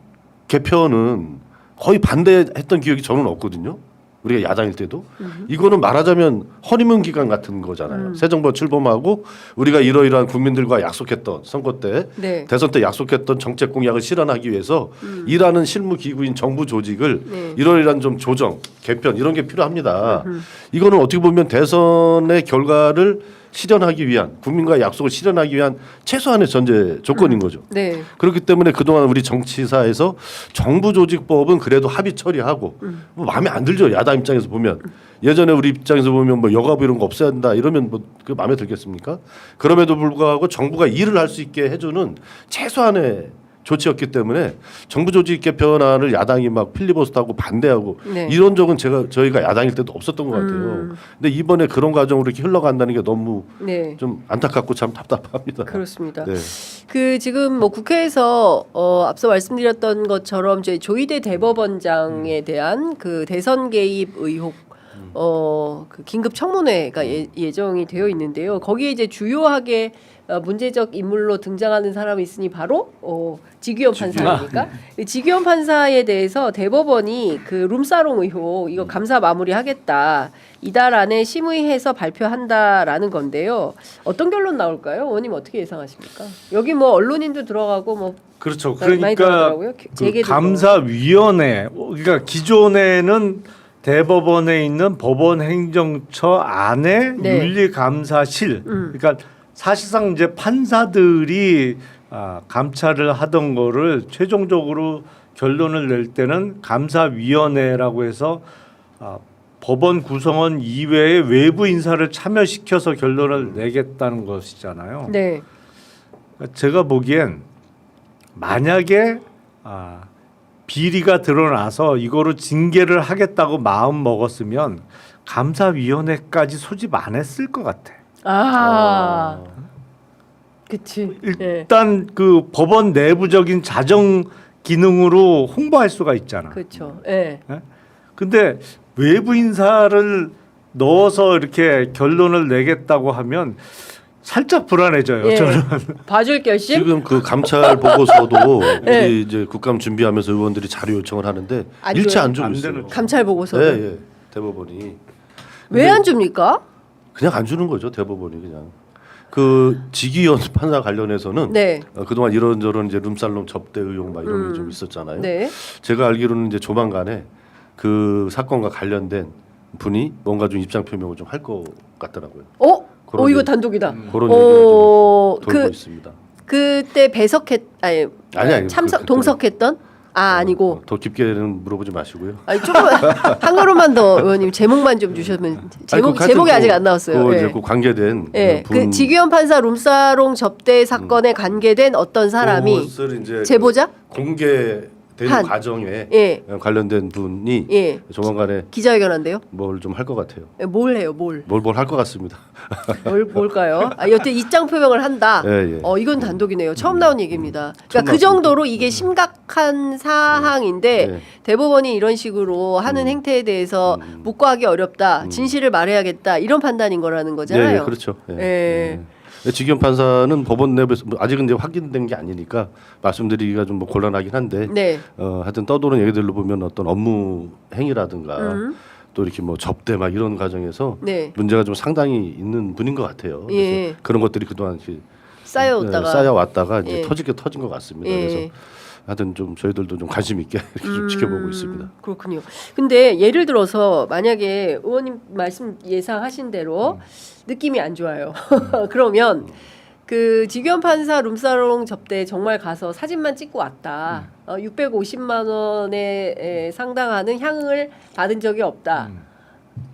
개편은 거의 반대했던 기억이 저는 없거든요. 우리가 야당일 때도 이거는 말하자면 허니문 기간 같은 거잖아요. 새 정부 출범하고 우리가 이러이러한 국민들과 약속했던 선거 때 네. 대선 때 약속했던 정책 공약을 실현하기 위해서 일하는 실무 기구인 정부 조직을 네. 이러이러한 좀 조정, 개편 이런 게 필요합니다. 이거는 어떻게 보면 대선의 결과를 실현하기 위한 국민과의 약속을 실현하기 위한 최소한의 전제 조건인 거죠. 네. 그렇기 때문에 그동안 우리 정치사에서 정부조직법은 그래도 합의 처리하고 뭐 마음에 안 들죠. 야당 입장에서 보면 예전에 우리 입장에서 보면 뭐 여가부 이런 거 없애야 된다 이러면 뭐 그 마음에 들겠습니까? 그럼에도 불구하고 정부가 일을 할 수 있게 해주는 최소한의 조치였기 때문에 정부조직 개편안을 야당이 막 필리버스터하고 반대하고 네. 이런 적은 저희가 야당일 때도 없었던 것 같아요. 근데 이번에 그런 과정으로 이렇게 흘러간다는 게 너무 네. 좀 안타깝고 참 답답합니다. 그렇습니다. 네. 그 지금 뭐 국회에서 앞서 말씀드렸던 것처럼 이제 조희대 대법원장에 대한 그 대선 개입 의혹 그 긴급 청문회가 예정이 되어 있는데요. 거기에 이제 주요하게 문제적 인물로 등장하는 사람이 있으니 바로 지규현 판사입니까? 지규현 판사에 대해서 대법원이 그 룸사롱 의혹 이거 감사 마무리하겠다. 이달 안에 심의해서 발표한다라는 건데요. 어떤 결론 나올까요? 의원님 어떻게 예상하십니까? 여기 뭐 언론인도 들어가고 뭐 그렇죠. 많이 그러니까 들어가더라고요. 그 재계도 감사위원회 그러니까 기존에는 대법원에 있는 법원행정처 안에 네. 윤리감사실 그러니까 사실상 이제 판사들이 감찰을 하던 거를 최종적으로 결론을 낼 때는 감사위원회라고 해서 법원 구성원 이외의 외부 인사를 참여시켜서 결론을 내겠다는 것이잖아요. 네. 제가 보기엔 만약에 비리가 드러나서 이거로 징계를 하겠다고 마음 먹었으면 감사위원회까지 소집 안 했을 것 같아. 그치. 일단 그 법원 내부적인 자정 기능으로 홍보할 수가 있잖아. 그렇죠. 예. 근데 외부 인사를 넣어서 이렇게 결론을 내겠다고 하면 살짝 불안해져요. 예. 저는. 봐줄 결심? 지금 그 감찰 보고서도 네. 우리 이제 국감 준비하면서 의원들이 자료 요청을 하는데 안 일체 줘요? 안 주고 안 있어요. 되는 감찰 보고서. 예, 예. 대법원이 왜 안 줍니까? 그냥 안 주는 거죠. 대법원이 그냥. 그 지기현 판사 관련해서는 네. 그동안 이런저런 이제 룸살롱 접대 의혹 막 이런 게 좀 있었잖아요. 네. 제가 알기로는 이제 조만간에 그 사건과 관련된 분이 뭔가 좀 입장 표명을 좀 할 것 같더라고요. 그런 이거 얘기- 단독이다. 그런 얘기가 좀 돌고 그 있습니다. 그때 아니, 참석 그때- 동석했던 아니고 더 깊게는 물어보지 마시고요. 조금 한 걸음만 더 의원님 제목만 좀 주시면 제목이 아직 안 나왔어요. 그 예. 이제 그 관계된 예, 분 그 지규현 판사 룸사롱 접대 사건에 관계된 어떤 사람이 그것을 이제 제보자? 공개되는 한. 과정에 예. 관련된 분이 예. 조만간에 기자회견한대요. 뭘 좀 할 것 같아요. 예, 뭘 해요? 뭘 할 것 같습니다. 뭘까요? 여튼 입장 표명을 한다. 예, 예. 이건 단독이네요. 처음 나온 얘기입니다. 그러니까 처음 그 나왔습니다. 정도로 이게 심각한 사항인데 네. 대법원이 이런 식으로 하는 행태에 대해서 묵과하기 어렵다. 진실을 말해야겠다. 이런 판단인 거라는 거잖아요. 예, 예, 그렇죠. 예. 예. 예. 지기현 판사는 법원 내부에서 아직은 이제 확인된 게 아니니까 말씀드리기가 좀 뭐 곤란하긴 한데 네. 하여튼 떠도는 얘기들로 보면 어떤 업무 행위라든가 또 이렇게 뭐 접대 막 이런 과정에서 네. 문제가 좀 상당히 있는 분인 것 같아요. 그래서 예. 그런 것들이 그동안 이렇게 쌓여왔다가 이제 예. 터진 것 같습니다. 예. 그래서 하여튼 좀 저희들도 좀 관심 있게 이렇게 좀 지켜보고 있습니다. 그렇군요. 근데 예를 들어서 만약에 의원님 말씀 예상하신 대로 느낌이 안 좋아요. 그러면 그 지규현 판사 룸사롱 접대 정말 가서 사진만 찍고 왔다. 650만 원에 상당하는 향응을 받은 적이 없다.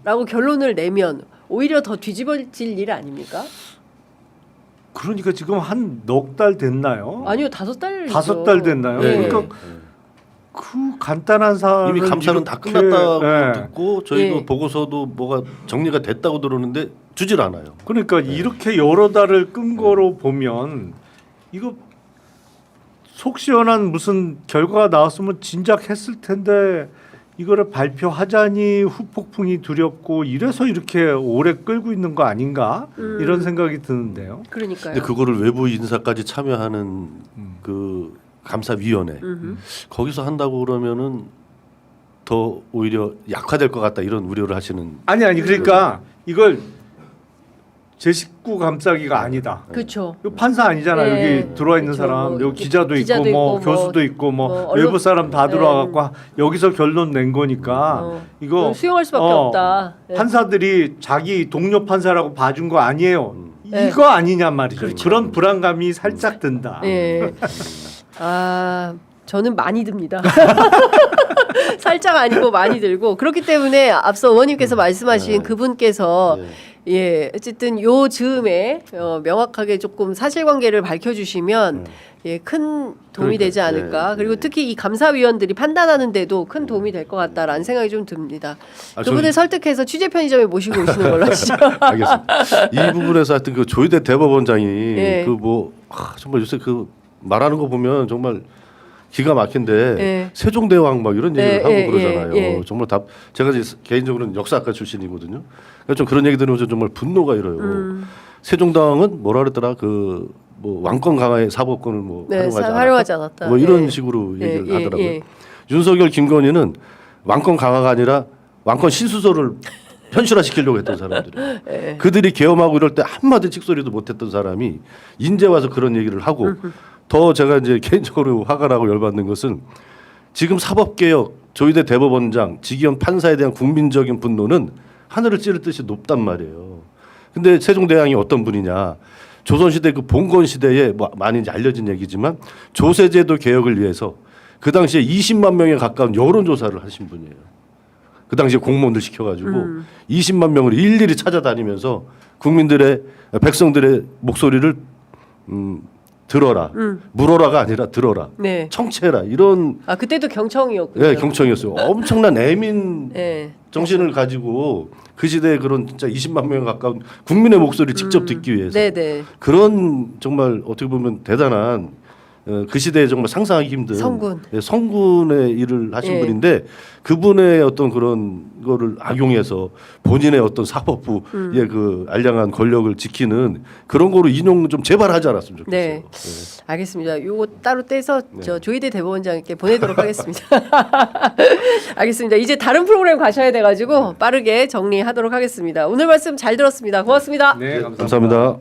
라고 결론을 내면 오히려 더 뒤집어질 일 아닙니까? 그러니까 지금 한 넉 달 됐나요? 아니요, 5달. 5달 됐나요? 네. 그러니까 그 간단한 사안 이미 감찰은 다 끝났다고 예. 듣고 저희도 예. 보고서도 뭐가 정리가 됐다고 들었는데 주질 않아요. 그러니까 이렇게 여러 달을 끈 거로 보면 이거 속 시원한 무슨 결과가 나왔으면 진작 했을 텐데 이거를 발표하자니 후폭풍이 두렵고 이래서 이렇게 오래 끌고 있는 거 아닌가 이런 생각이 드는데요. 그러니까요. 근데 그거를 외부 인사까지 참여하는 그 감사위원회 거기서 한다고 그러면은 더 오히려 약화될 것 같다 이런 우려를 하시는. 아니 그러니까 이걸 제 식구 감싸기가 아니다. 그렇죠. 이거 판사 아니잖아. 네. 여기 들어와 있는 그쵸. 사람, 뭐 여기 기자도 기자도 있고 뭐 있고, 뭐 교수도 있고 뭐 언론- 외부 사람 다 네. 들어와갖고 여기서 결론 낸 거니까 이거 수용할 수밖에 없다. 네. 판사들이 자기 동료 판사라고 봐준 거 아니에요. 네. 이거 아니냔 말이죠. 그런 불안감이 살짝 든다. 예. 아, 저는 많이 듭니다. 살짝 아니고 많이 들고 그렇기 때문에 앞서 의원님께서 말씀하신 그분께서 예, 어쨌든 요 즈음에 명확하게 조금 사실관계를 밝혀주시면 예, 큰 도움이 되지 않을까. 그리고 특히 이 감사위원들이 판단하는데도 큰 도움이 될 것 같다라는 생각이 좀 듭니다. 그분을 설득해서 취재 편의점에 모시고 오시는 걸로 하시죠. 알겠습니다. 이 부분에서 하여튼 그 조희대 대법원장이 예. 그 뭐 정말 요새 그 말하는 거 보면 정말 기가 막힌데 예. 세종대왕 막 이런 얘기를 예, 하고 예, 그러잖아요. 예. 정말 제가 이제 개인적으로는 역사학과 출신이거든요. 그러니까 좀 그런 얘기 들으면 정말 분노가 일어요. 세종대왕은 뭐라 그랬더라 그 뭐 왕권 강화의 사법권을 뭐 네, 활용하지 활용하지 않았다. 않았다. 뭐 이런 예. 식으로 예, 얘기를 예, 하더라고요. 예. 윤석열, 김건희는 왕권 강화가 아니라 왕권 신수설을 현실화시키려고 했던 사람들이에요. 그들이 계엄하고 이럴 때 한마디 칙소리도 못했던 사람이 인제 와서 그런 얘기를 하고 더 제가 이제 개인적으로 화가 나고 열받는 것은 지금 사법개혁, 조희대 대법원장, 직위원 판사에 대한 국민적인 분노는 하늘을 찌를 듯이 높단 말이에요. 근데 세종대왕이 어떤 분이냐. 조선시대 그 봉건시대에 뭐 많이 이제 알려진 얘기지만 조세제도 개혁을 위해서 그 당시에 20만 명에 가까운 여론조사를 하신 분이에요. 그 당시에 공무원들 시켜가지고 20만 명을 일일이 찾아다니면서 국민들의 백성들의 목소리를 들어라, 물어라가 아니라 들어라, 네. 청취해라 이런 아 그때도 경청이었군요. 예, 경청이었어요. 엄청난 애민 네. 정신을 가지고 그 시대에 그런 진짜 20만 명에 가까운 국민의 목소리를 직접 듣기 위해서 네네. 그런 정말 어떻게 보면 대단한 그 시대에 정말 상상하기 힘든 성군. 예, 성군의 일을 하신 예. 분인데 그분의 어떤 그런 거를 악용해서 본인의 어떤 사법부의 그 알량한 권력을 지키는 그런 거로 인용 좀 제발 하지 않았으면 좋겠어요. 네. 알겠습니다. 요거 따로 떼서 저 조희대 대법원장께 보내도록 하겠습니다. 알겠습니다. 이제 다른 프로그램 가셔야 돼가지고 빠르게 정리하도록 하겠습니다. 오늘 말씀 잘 들었습니다. 고맙습니다. 네, 감사합니다.